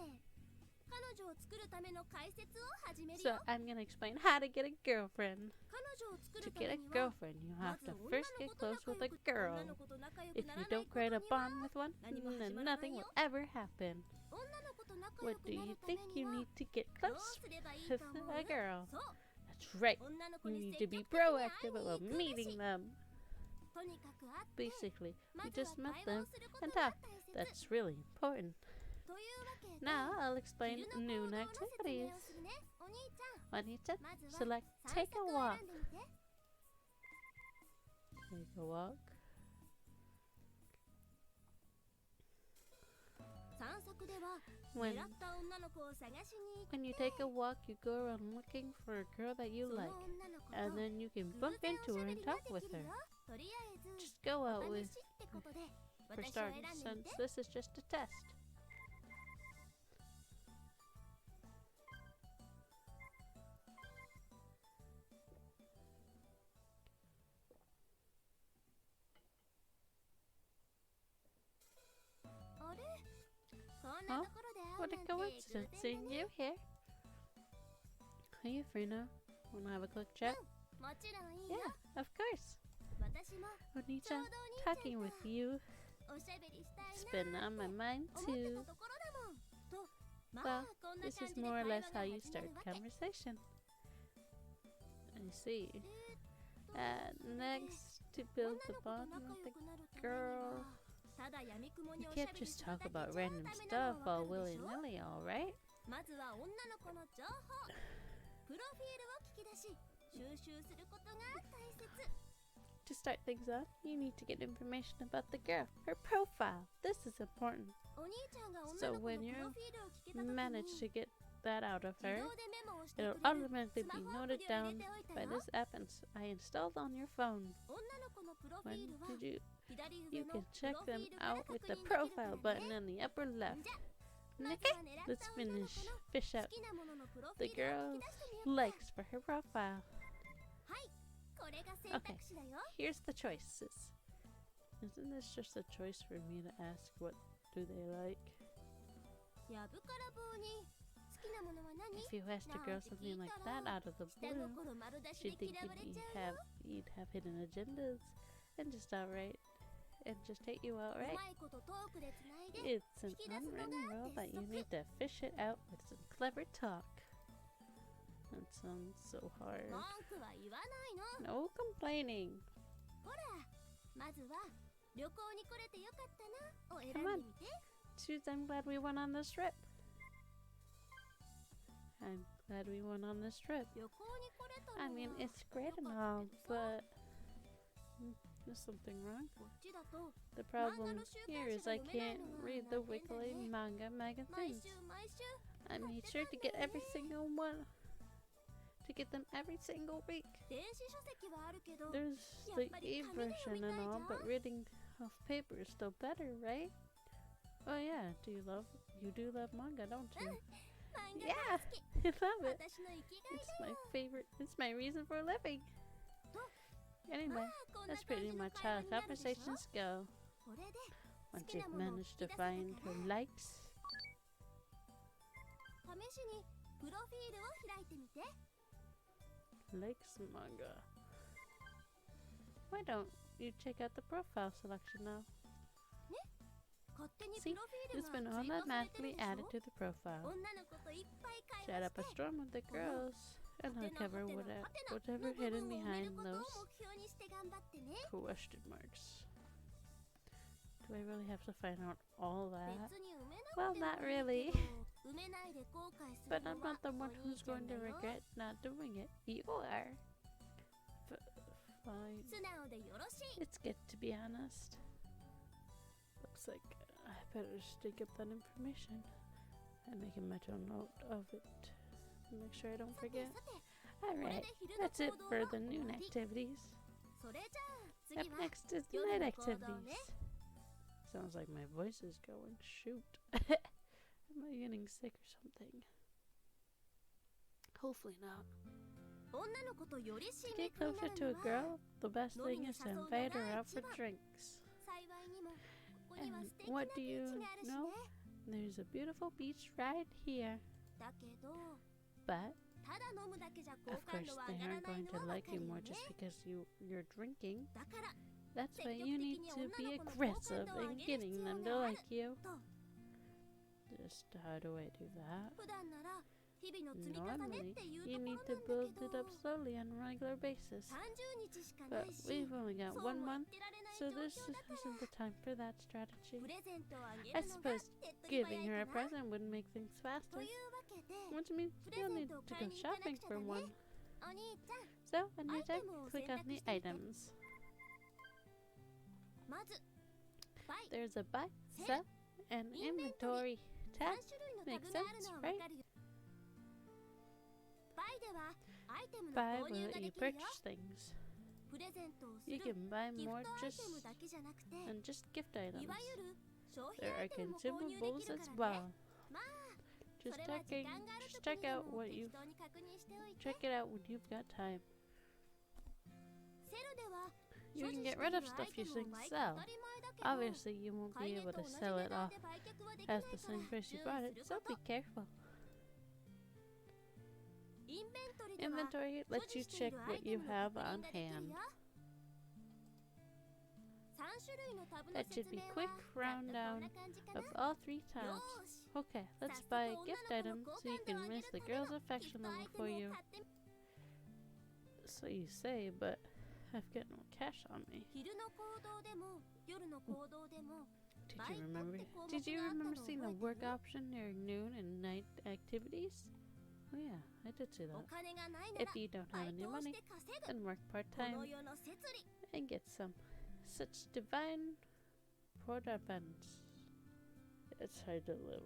彼女を作るための解説を始める So よ。 I'm gonna explain how to get a girlfriend. 彼女を作 To るた get め a には girlfriend, you ま have ず to 女 first の get 子と close 仲 with 良 a く girl. 女の子と仲良く If な you らない don't ことに create a は bond with one, 何も始 then まらない nothing よ。 will ever happen. 女の子と仲 What 良く do な you るため think に you は need to get どう close すればいい with と思う？ a girl? そう、 That's right. 女の子 You に need 積 to be 極的に会い proactive に行 about くべ meeting し。 them. とにかく会って、 Basically, ま you ずは just met 会話 them をすること and が talk. 大切。 That's really important. というわけで、 Now I'll explain 昼の行 noon 動の説 activities. 明をするね。お兄ちゃん、 Juanita, まずは select 散 take 策 a を walk. 選んでみて。 Take a walk. 散策では When 狙った女の子を探しに行って、 when you take a walk, you go around looking for a girl that you その like, 女の子 and と then you can 偶 bump 然 into おしゃ her べ and りが talk で with きる her. よ。とりあえず Just go お out with 試しってことで for 私を starting, 選んでみ since て。 this is just a test. あれ、こんなところで会 What う a なんて coincidence 偶然 seeing だね。 you here. Are you free now? Wanna have a quick chat? もちろんいいよ。 Yeah, of course. 私もちょう Oni-chan, どお兄ちゃん talking と with you おしゃべりしたい has な been on my mind 思って too. たところだもん。と、ま Well, あこんな this 感 is じで more or 会 less 話が how you 始ま start るわけ。 conversation. I see. と Next, to 女 build の the 子と bond 仲 with 良 the くなるために girl. はただやみくもに You おしゃ can't べり just する talk だけじゃ about ダ random メな stuff のは all わかるでしょ。 willy-nilly, alright? まずは女の子の情報、プロフィールを聞き出し収集することが大切。 To start things off, you need to get information about the girl, her profile. This is important. お兄ちゃんが女 So の子の when プ you ロフィールを聞けたとき manage に to get that out of 自 her, 動でメモをしてく it'll れる automatically スマ be ホアプ noted リを入 down れておいた by よ。 this app I installed on your phone. 女の子のプロフ When ィールは did you 左 you 上の can プ check ロフィ them ールから out 確 with 認 the できる profile から button ね。 in the upper ん left. じゃ、ま Okay, ずは狙っ let's た女の finish 子の fish 好 out きなもののプロフ the ィールを聞 girl's き出してみようか。 likes for her profile. はい、これが選択肢だよ。 Here's the choices. Isn't this just a choice for me to ask what do they like? やぶから棒に好きなものは何？ If you asked a girl something like that out of the 下 blue, 心丸出しで she'd think 嫌われちゃうよ。 you'd have hidden agendas and just outright and just hate you う outright. まいことトークでつないで It's an unwritten rule that you need to fish it out with some clever talk. That sounds so hard. 文句は言わないの。 No complaining. ほら、まずは旅行に来れてよかったなを選ん Come on. でみて。 Shoot, I'm glad we went on this trip. I'm glad we went on this trip. 旅行に来れたのは I mean, it's great よ and か all, ったけどさ。 but there's something wrong. こっちだと The problem here is I can't read the weekly manga 毎 magazines. 週毎週 I made sure to get every single one. To get them every single week. 電子書籍はあるけど There's the e-version and all, but reading off paper is still better, right? Oh yeah, you do love manga, don't you? 漫画 Yeah, 大好き。 I love it. 私の生きがい It's だ my よ。 favorite, it's my reason for living. と、 Anyway, まあこんな that's 感 pretty じの much 会話 how になるでしょ。 conversations go. これで Once 好きな you've ものを managed 聞き to 出せたか find ら her likes, 試しにプロフィールを開いてみて。 likes manga. Why don't you check out the profile selection now. 勝手に See, プロフィール it's が been 追加されてる automatically でし added ょ to the profile. 女の子といっぱい会 Chat 話 up し a て storm with the girls and はてな uncover はてなはてな whatever の部 hidden 分を埋める behind ことを those 目標にして頑張ってね question marks. Do I really have to find out all 別 that? に埋めな Well, くても not いい really. けど埋めないで後悔する But の I'm は not the お one 兄 who's ちゃ going んだ to よ regret not doing it. You are. Fine. 素直でよろしい It's good to be honest. Looks like I better just dig up that information and make a mental note of it. Make sure I don't さて forget. さてこれ Alright, で昼の that's it 行動 for は the 終 noon わり activities. それじゃあ Up 次は next is the Yoda night no koudou activities. ne. Sounds like my voice is going. Shoot. Am I getting sick or something? Hopefully not. 女の子とより親 To get 密にな closer る to a のは girl, the best thing is to invite her out for drinks. 幸いにもここには And 素敵な what do ビ you ーチがあるし know? ね There's a beautiful beach right here. だけど But ただ飲むだけじゃ好 of 感 course 度は they 上がら aren't ない going の to はわ like か you るよ more ね just because you're drinking. だから That's why積極 you 的 need に to 女 be の子の好感 aggressive 度を上 in げる getting 必 them 要 to があ like る you. と Just how do I do that? 普段なら日々の積み重ね Normally, っていう you とこ need ろ to なんだ build け it ど up slowly on a regular basis. 30日しかな But いし we've only got そう one も言っ month, てられない so 状 this 況だから isn't the time for that strategy. プレゼントをあげ I るのが suppose 手っ取り早 giving い her a かな present would make things と faster. いうわけで Which means you'll need to go shopping for one. お兄ちゃん So, a new time, Itemを click on the 選択してみて。 items. まずバイ There's a buy, sell, and inventory 3 tab. 種類のタブがあるのはわかるよバイではアイテムの Buy 購入 will が let で you きるよ purchase things. プレゼントをす You る can buy ギフ more トアイ just テムだけじゃなくて than just gift い items. わゆる消費 There ア are イテムも購入で consumables きる as からね well. まあ Just それは時 checking, 間がある just 時 check にで out も what 適 you've 当に確認しておいて check it out when you've got time. セルでは You 所持 can して get い rid る of アイ stuff テ you ムを think 毎回 sell. 当たり前だけど Obviously, you won't 買い be 値 able と to 同じ sell 値 it 段 off で売却はでき as ない the から same price 注 you 意 bought す it, る so こ be と careful. インベントリでは Inventory 所 lets 持 you してい check るアイ what テ you ムの have 確 on 認ができる hand. よ3種類のタブの That 説 should be 明は quick ざっとこん rundown な感じかな of all 3 よ tabs. ーし Okay, 早 let's 速 buy a 女 gift の item 子の so you 好感度を can 上げ raise る the ため girl's のギ affection フトア level イテ for ムを you. 買ってみ So you say, but I've got no cash on me. 昼の行動でも夜の行動でも Did you remember? Did you remember seeing the work option during noon and night activities? Oh yeah, I did see お that. 金がないな If ら you don't バ have イ any トをし money, て稼ぐ then work こ part-time の世の摂理 and get some. Such divine providence. It's hard to live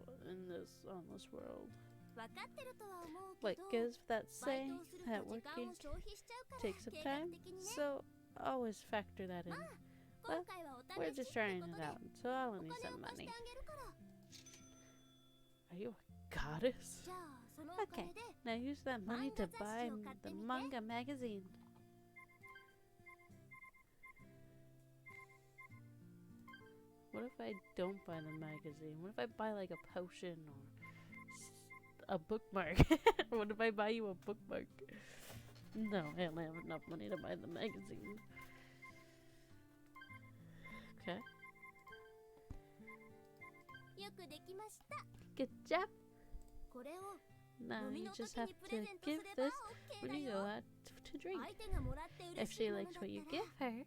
on this world. 分かってるとは思う What けど gives that バイ saying トをすると that 時間 working を消費しちゃうから takes some 計画 time? 的にね So always factor that in. 今回はお We're 試し just って trying こと it で out, so I'll お need 金 some を貸して money. あげるから Are you a goddess? じゃあそのお金で Now use that money to buy Manga雑誌を買って the みて。 manga magazine. What if I don't buy the magazine? What if I buy like a potion or a bookmark? What if I buy you a bookmark? No, I only have enough money to buy the magazine. Okay. よくできました Good job. これを Now 飲み you の時 just have にプレ to ゼント give すれば this OK when だ you よ go out to drink. 相手がもらって If 嬉し she いもの likes だ what you った give ら her,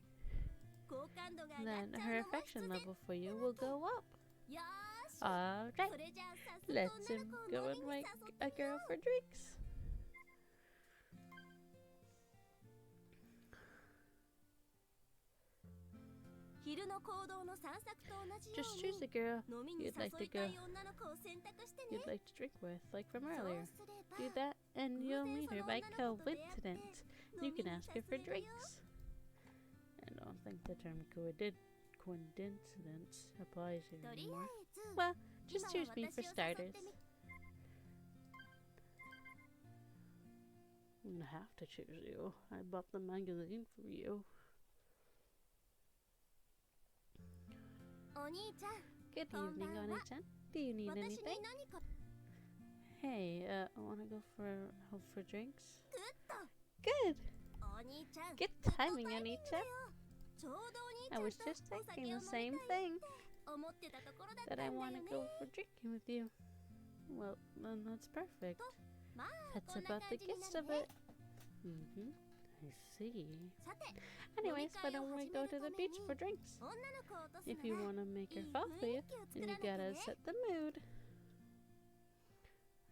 好感度が上がっ then ちゃ her うのも affection 必然 level for you will go up. よーし Alright, それじゃあ早速 let's 女 him の子を go 飲み and に make 誘って a みよ girl う for drinks. 昼の行動の散策と同じよ Just う choose に a girl 飲みに誘 you'd like to いたい女の子を選択してね you'd like to drink with, like from そう earlier. すれ Do ば that, and 偶 you'll 然 meet そ her の by 女の子と出会って coincidence. 飲 You み can に ask 誘 her for えるよ drinks. I don't think the term coincidence applies here とりあ anymore. えず Well, 今 just は choose me 私 for を誘っ starters. てみ I'm gonna have to choose you. I bought the magazine for you. お兄ちゃん Good evening, Konbanwa. Oni-chan. Do you need 私に anything? 何か Hey, wanna go for drinks? グッと Good! お兄ちゃん Good グッド timing, タイミング Oni-chan. だよ I was just thinking the same thing, that I want to go for drinking with you. Well, then that's perfect. That's about the gist of it. I see. Anyways, why don't we go to the beach for drinks? If you want to make her fall for you, then you gotta set the mood.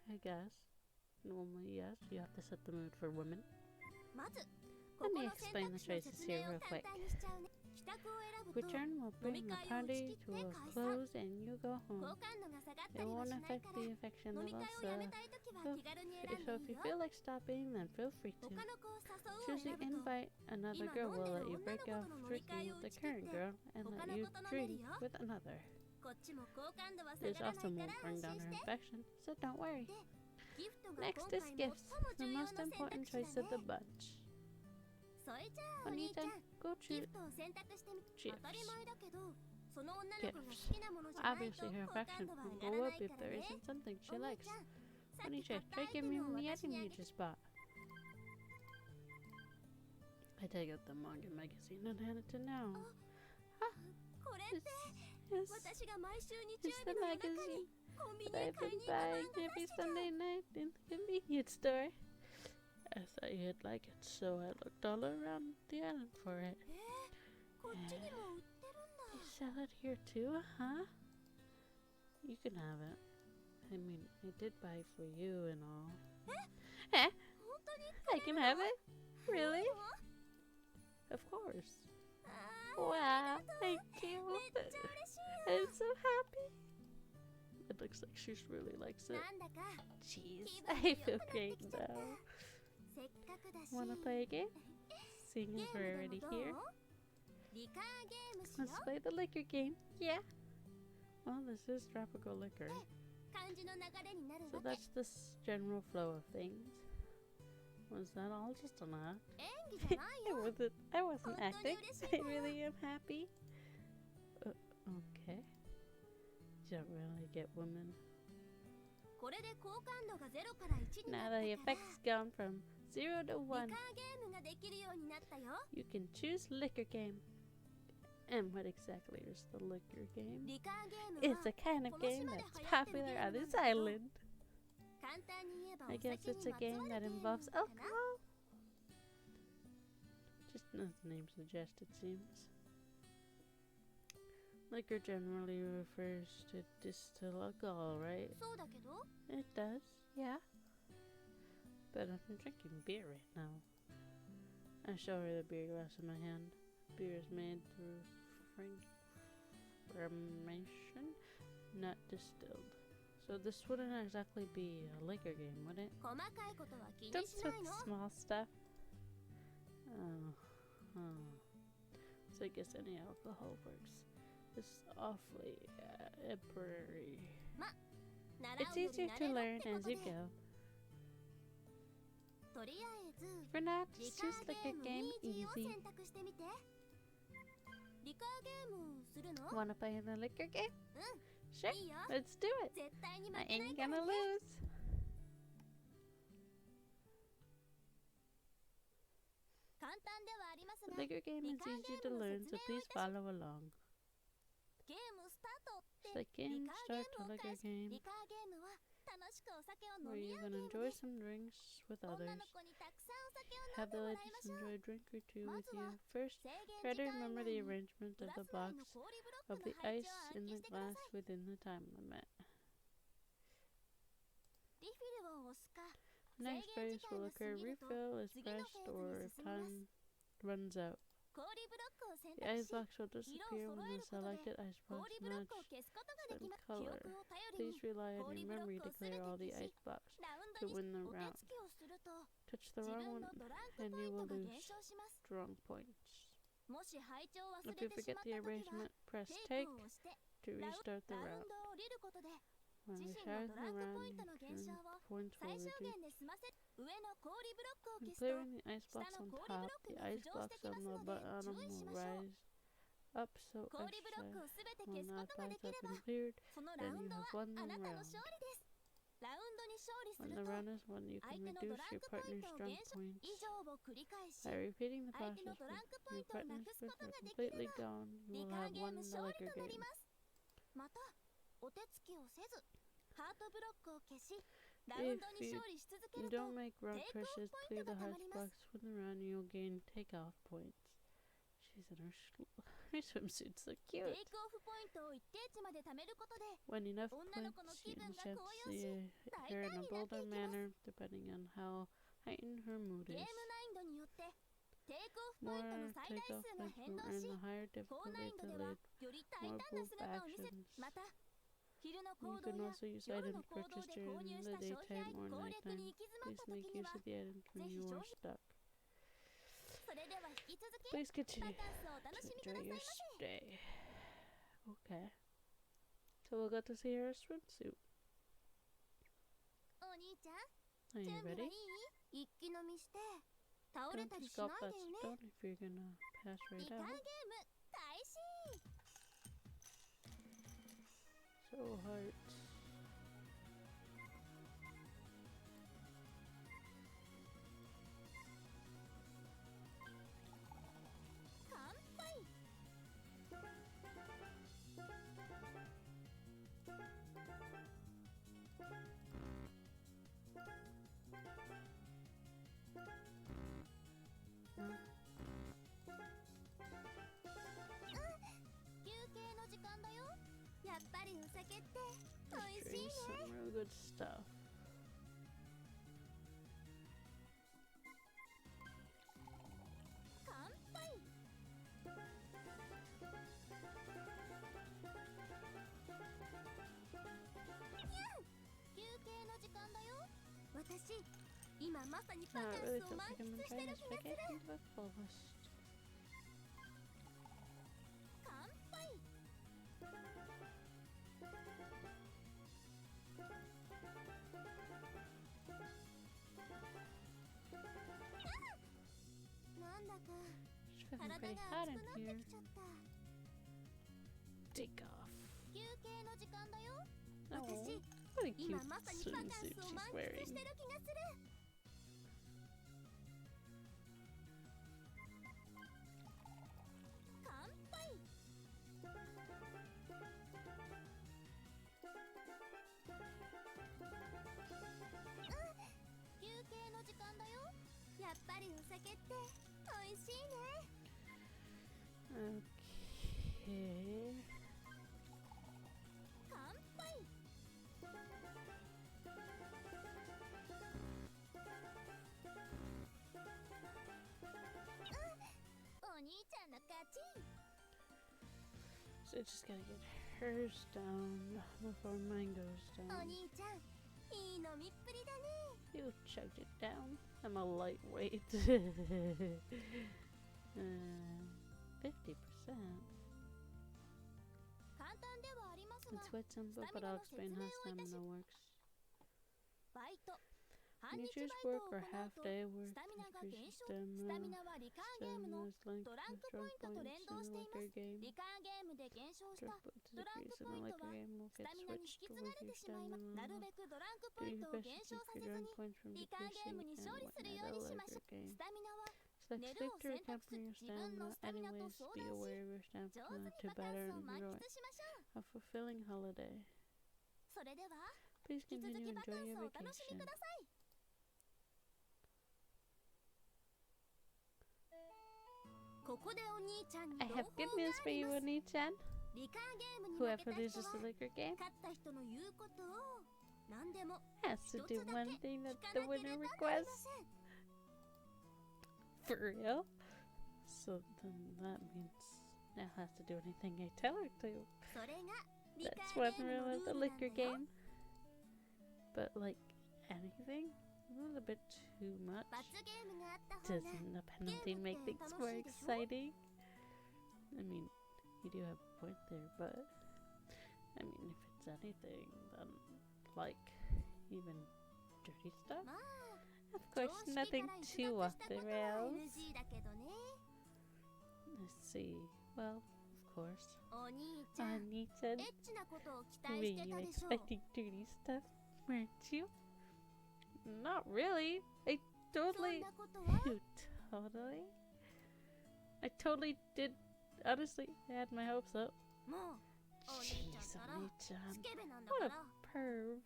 I guess. Normally, yes, you have to set the mood for women. Let me explain the choices here real quick. Return will bring the party to a close and you go home. It won't affect the affection level, so if you feel like stopping, then feel free to. Choosing invite another girl will let you break off drinking with the current girl and let you drink with another. This also won't bring down her affection, so don't worry. Next is gifts, the most important choice of the bunch. Anita, go choose gifts. Obviously, her affection will go up if there isn't something she likes. Anita, try giving me the item you just bought. I take out the manga magazine and hand it to now. It's the magazine that I've been buying every Sunday night in the convenience store. I thought you'd like it, so I looked all around the island for it. They sell it here too, huh? You can have it. I mean, I did buy for you and all. Eh? I can have it? Really? Of course. Wow, thank you. I'm so happy. It looks like she really likes it. Jeez, I feel great now. Wanna play a game? Seeing as we're already here. Let's play the liquor game. Yeah. Well, this is tropical liquor. So that's the general flow of things. Was that all just an act? I wasn't acting. I really am happy. Okay. You don't really get women. Now the effect's gone from 0 to 1. You can choose liquor game. And what exactly is the liquor game? It's a kind of game that's popular on this island. I guess it's a game that involves alcohol. Just as the name suggests, it seems. Liquor generally refers to distilled alcohol, right? It does, yeah. But I'm drinking beer right now. I show her the beer glass in my hand. Beer is made through fermentation, not distilled. So this wouldn't exactly be a liquor game, would it? Just with small stuff. So I guess any alcohol works. It's awfully temporary. It's easier to learn as you go. For now, just choose liquor game easy. Wanna play in the liquor game? Sure, let's do it. I ain't gonna lose. The liquor game is easy to learn, so please follow along. It's like game start to liquor game, where you can enjoy some drinks with others. Have the ladies enjoy a drink or two with you. First, try to remember the arrangement of the box of the ice in the glass within the time limit. Next phase will occur refill is pressed or if time runs out. The ice box will disappear when the selected ice box match some color. Please rely on your memory to clear all the ice box to win the round. Touch the wrong one and you will lose strong points. If you forget the arrangement, press take to restart the round. When we start the round, points will reduce. When clearing the ice box on top, the ice box on the bottom will rise up so extra. When that box has been cleared, then you have won the round. 勝利す When る the と run is won, you 相 can 手のド reduce ラン your クポイン partner's トを drunk 減少 points. 以上を繰り返し By repeating the 相手 process のドランクポイ your ントをな partner's くすこと points が are できれ completely ば gone, you リ will カー have ゲー won ム the 勝利 liquor となり game. ますまたお手つきをせずハートブロックを消しラウンドに勝利し続け You ると don't make rock take off pushes, point clear the が貯ま hearts ります box with the run, you'll gain takeoff points. She's in her, her swimsuit's so テ cute. イクオフポイントを一定値まで貯めることで When enough 女の points, 子の you 気分が can 高揚 see し her in a 大胆になって bolder いきます manner, depending on how heightened her mood ゲーム is. 難易度によってテイクオフポイントの More 最大 takeoff 数が points 変 will 動 earn し the higher 高 difficulty 難易度では affiliate. より大 more 胆な move 姿を見せ actions. また昼の You 行動 can や also use 夜 items の行動 purchased で購 during 入し the た消費 daytime 愛 or 攻略 nighttime. に行き詰まっ Please た make 時に use は of the items when ぜひ you 消 are 費 stuck. それでは引き続き Please バ continue カンスをお楽し to みくだ enjoy さい your ませ stay. Okay. So we'll get to see her swimsuit. お兄ちゃん Are 準 you 備は ready? いい一気飲みして倒れ Don't たり just しな gulp い that でよね stone if you're gonna pass リ right カーゲー out. ム開始 So hearts. 乾杯 休憩の時間だよやっぱりお酒って美 Just 味しい drink ね some real good stuff. 乾杯休憩の時間だよ私今まさにバ No, カ it ン really スを feels 満 like I'm 喫して enjoying る this 気がする vacation to the fullest. 乾杯なんだか It's feeling 体 pretty が hot 熱 in くなって here. きちゃった Take off. 休憩の時間だよ Oh, 私 what a 今 cute まさにバカン swimsuit スを she's 満喫 wearing. してる気がする乾杯休憩の時間だよやっぱりお酒って美味しいね Okay. 乾杯お兄ちゃんの勝ち So just gotta get hers down before mine goes お down. 兄ちゃんいい飲みっぷりだね You chugged it down. I'm a lightweight. 50%. 簡単ではありますが It's quite simple, but I'll explain how stamina works. バイト半 When 日 you バイ choose トを work 行 or うと half-day work, スタミナが減 increases 少スタミ stamina. ナはリカーゲームの Stamina is linked ドラン with クポイ drunk ントと points 連動 in し the ていま liquor す game. リカーゲームで減少した Drunk points ドランク decrease ポ in イ the ント liquor は game will ス get タミナに引 switched き to 継がれ with て your しまいますなる stamina. べくドランクポ Do イン your トを best 減 to 少 keep させ your ず drunk に points from リカーゲーム decreasing に and 勝利する win よう at に a しましょ liquor う game. スタミナは Select 寝るを victory 選択 count for your 自分の stamina. スタミナと Anyways, 相 be 談し aware of your 上手 stamina に to バカン better スを満 enjoy 喫しましょう a fulfilling holiday. それでは Please 引き続 continue きバカ enjoy ンス your をお楽しみ vacation. くださいここでお兄ちゃんに I 朗 have 報 good が news あ for り you, ます Oni-chan. リカーゲームに負け Whoever た人 loses は the liquor game 勝った人の言うことを何でも has to 一 do つだ one け thing 聞 that か the なけれ winner ばなりま requests. せん For real? So then that means Nell has to do anything I tell her to. それがリカ That's ー one ゲームの rule ル of ー the ルなんだ liquor よ game. But like anything? A little bit too much. 罰ゲームがあった方が Doesn't the penalty Game makeって things 楽 more しいでしょ？ exciting? I mean, you do have a point there, but I mean, if it's anything, then like even dirty stuff? まあ Of 常 course, 識から nothing 逸 too 脱 off した the ことは rails. NG だけどね Let's see. Well, of course. お兄ちゃん Ani-chan, エッチなことを期待 were して you たでしょ expecting dirty stuff, weren't you? not really. I そん totally, なことは totally, I totally did. Honestly, I had my hopes up. もうお兄ちゃん Jeez, ったら Oni-chan, スケベなんだ what か a ら perv.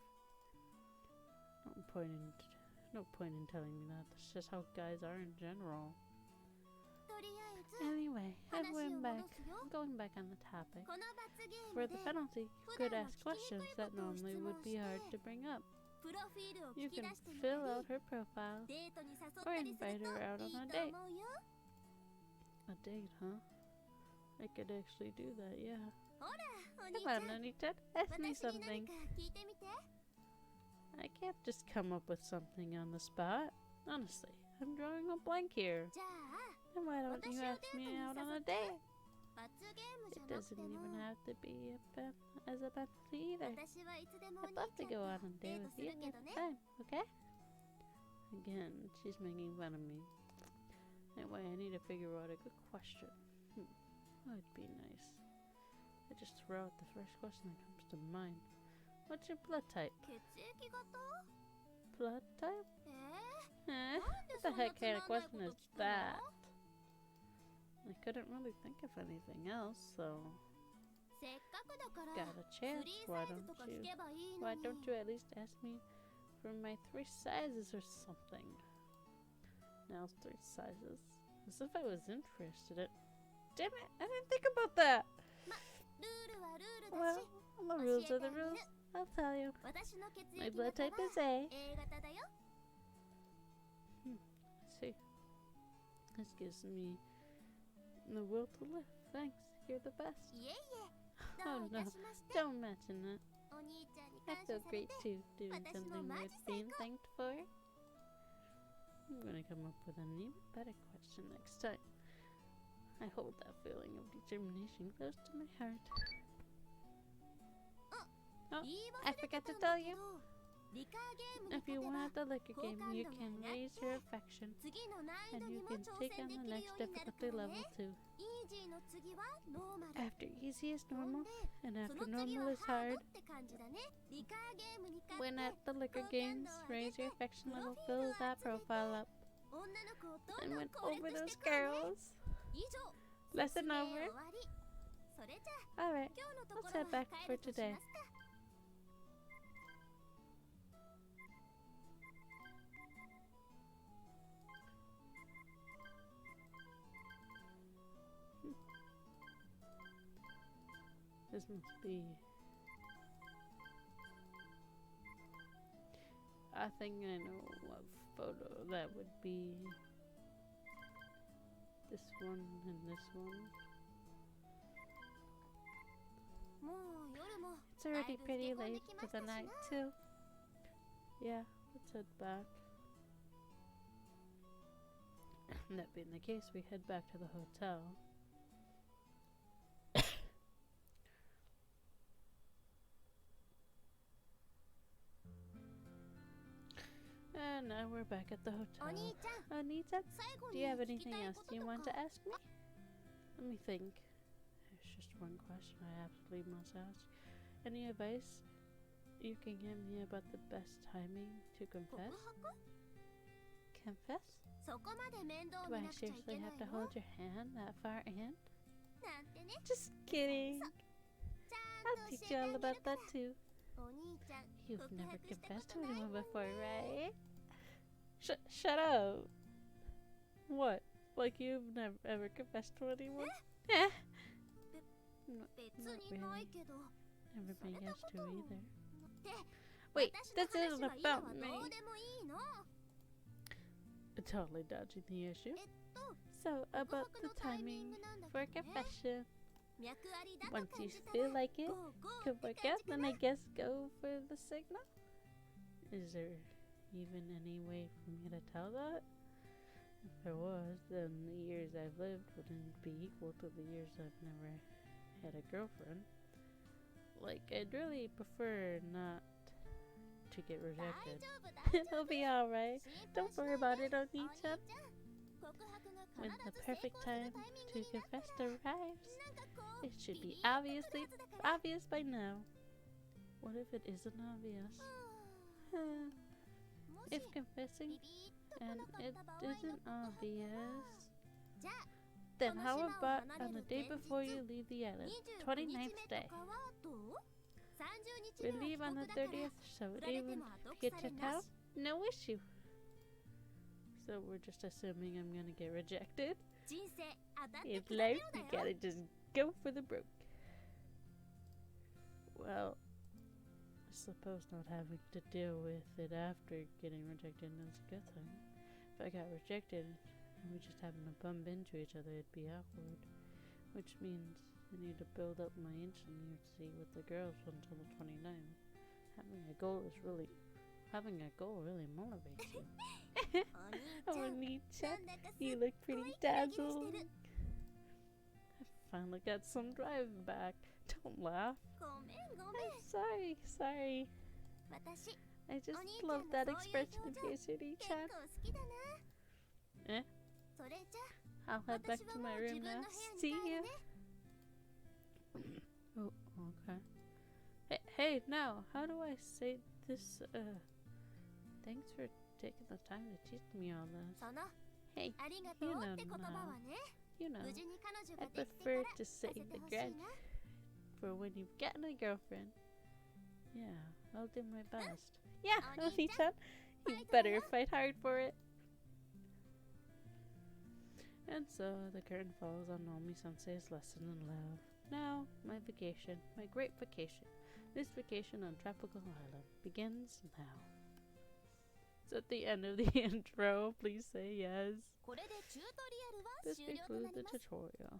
No point in telling me that. That's just how guys are in general. とりあえず Anyway, 話を going 戻 back, すよ going back on the topic. この罰ゲー For ム the で penalty, you could ask questions that normally would be hard to bring up. プロフィールを You 聞き出 can してみた fill り out her profile. デートに誘っ or たりす invite る her と out い on い a と date. 思うよ A date, huh? I could actually do that, yeah. お兄 Come ちゃ on, ん Oni-chan, ask me 私に何 something. か聞いてみて I can't just come up with something on the spot. Honestly, I'm drawing a blank here. じゃあ Then why don't you ask me out on a date? 罰ゲームじ It ゃなくて doesn't も even have to be as a penalty either. 私はいつでもお I'd 兄 love ち to ゃん go と on a デ date ート with す you るけどね anytime, okay? Again, she's making fun of me. Anyway, I need to figure out a good question. That would be nice. I just throw out the first question that comes to mind. What's your blood type? 血液型 Blood type? え Eh? なんで What そ the んな heck つま kind ん of ない question こと is 聞くの that? I couldn't really think of anything else, so せっかくだから got a chance. 3 Why サイズとか don't 聞 you? けばいいの Why に don't you at least ask me for my 3 sizes or something? Now it's 3 sizes. As if I was interested in. Damn it! I didn't think about that. ルールはルールだ Well, し the rules are the rules. I'll tell you. 私の血 My 液 blood 型 type は is A. A 型だよ See, this gives me the will to live. Thanks. You're the best. いえいえ Oh どうい no! たしまして Don't mention that. お兄ちゃんに I 感謝 feel され great て too, doing 私も something マジ worth 最 being 高 thanked for. I'm gonna come up with an even better question next time. I hold that feeling of determination close to my heart. Oh, 言い I 忘れて forgot た to んだ tell け you. ど理科ゲームに If 勝 you てば win at the liquor game, you Hokando canが raise your affection, 次の難易 and 度に you も can 挑 take 戦 on で the きる next ようになるか difficulty ら level ね too. イージーの次はノーマル After easy is ほん normal, で and そ after の次 normal は is ハード hard. って感じだね理科ゲームに勝っ Win て at the liquor games, raise your affection level, fill that profile up, 女の子をどん and どん win 攻 over 略 those してくるね girls. 以上 Lesson 説明 over. 終わりそれじゃ Alright, 今日のとこ let's ろ head は back 帰 for るとし today. ますか This must be. I think I know what photo that would be. This one and this one. もう夜も It's already pretty だいぶ late 漬け込んできま for した the しな night too. Yeah, let's head back. That being the case, we head back to the hotel. And now we're back at the お hotel. 兄ちゃん Anita, 最後 do に you have 聞き anything たい else こと you と want か to ask me? Let me think. There's just one question I absolutely must ask. Any advice you can give me about the best timing to 告 confess? 白 Confess? そこまで面倒 Do 見 I なくちゃい seriously けない have to の hold your hand that far in? なんてね Just kidding. ちゃ I'll んと teach 教 you え all てあげ about るから that too. お兄ちゃん You've 告 never 白した confessed こ to とないも anyone んね before, right? Shut up. What? Like you've never ever confessed to anyone? Eh. No, 別 not にない really. けど Never され been た asked こ to とも either. で Wait, 私の this 話 isn't は今は about どう me. でもいいの Totally dodging the issue. と So 告 about 白 the のタイミン timing グなんだ for けどね confession. 脈ありだと Once 感 you じた feel ら like it ゴーゴー could って work 感 out, じか then な I guess go for the signal. Is there even any way for me to tell that? If there was, then the years I've lived wouldn't be equal to the years I've never had a girlfriend. Like, I'd really prefer not to get 大 rejected. 丈夫大丈 It'll 夫 be alright. 心配 Don't しな worry い about で it, お兄 Oni-chan. ちゃん告白が When 必 the ず成 perfect 功する time タイミン to グになった confess ら arrives, なんかこう it should ビ be ビッとくる obviously はずだから obvious by now. What if it isn't obvious? も If confessing ビビッと来 and なかっ it た場合の isn't 告白 obvious, じゃあ then この how 島を about 離れ on the る day 前日 before you leave the island, 29日 29th 目 day? とかはどう ?30 We 日目 leave は on 帰 the 国だから 30th, so 振られて even も後 get 腐れ to な town, し no issue. So we're just assuming I'm gonna get rejected. 人生当たって In 砕け life, ろ you だよ gotta just go for the broke. Well, I suppose not having to deal with it after getting rejected is a good thing. If I got rejected and we just happened to bump into each other, it'd be awkward. Which means I need to build up my intimacy with the girls until the 29th. Having a goal really motivates you. お兄ちゃん Oh, な Nichan, んだかす you っ look ご pretty いキラキラ dazzled. してる I finally got some drive back. Don't laugh. ごめんごめん I'm sorry. 私 I just お兄ちゃん love の that そういう expression 表 of 情 yours, 結 Nichan. 構好きだな Eh? それじゃ I'll head back 私 to はも my う自 room 分の now. 部屋に See 帰 you. るね Oh, okay. Hey, now, how do I say this? Thanks for taking the time to teach me all this. その Hey, ありがとう you っ know て言葉はね you know, 無事に彼女 I ができてか prefer ら to さ say せて the ほしい grad な for when you've gotten a girlfriend. Yeah, I'll do my best. Yeah, Oni-chan, Oni-chan, you fight better hard. fight hard for it. And so the curtain falls on Naomi-sensei's lesson in love. Now, my vacation, my great vacation. This vacation on Tropical Island begins now. It's at the end of the intro. Please say yes. これでチュートリアルは This 終了とな concludes り the ます tutorial.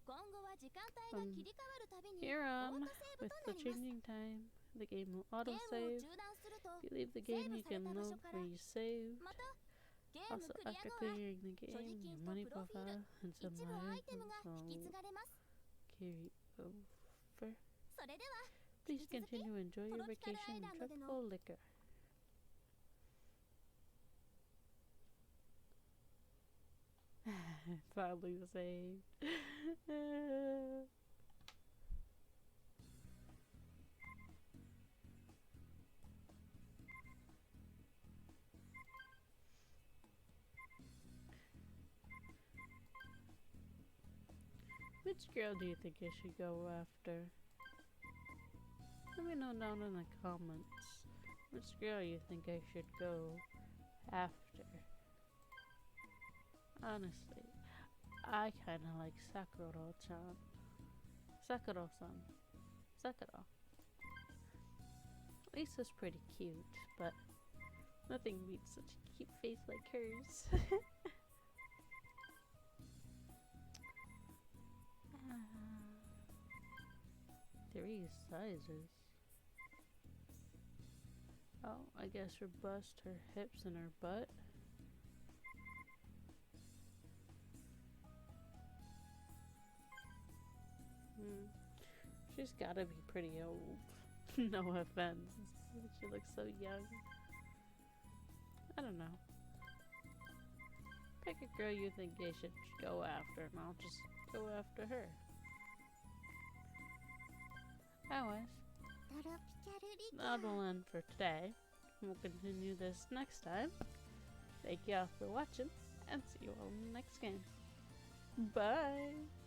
今後は時間帯が切り替わるたびに Here オー on, トセーブ with とな the ります changing time, the game will ゲームを autosave. 中断すると If you leave the game, you can load where you saved. またゲーム Also, クリア after 後は clearing the 所 game, 持 your 金 money とプロフィール profile and 一 some 部アイテム items が引き will 継がれます carry over. それでは Please 引き続き continue to enjoy your Tropical vacation in Island での tropical liquor. Finally saved. Which girl do you think I should go after? Let me know down in the comments. Which girl you think I should go after? Honestly, I kinda like Sakura-chan. Sakura-san. Sakura. Lisa's pretty cute, but nothing beats such a cute face like hers. Three sizes. Oh, I guess her bust, her hips, and her butt. She's gotta be pretty old. No offense. She looks so young. I don't know. Pick a girl you think I should go after, and I'll just go after her. Anyways, トロピカルリカ that'll end for today. We'll continue this next time. Thank you all for watching, and see you all in the next game. Bye!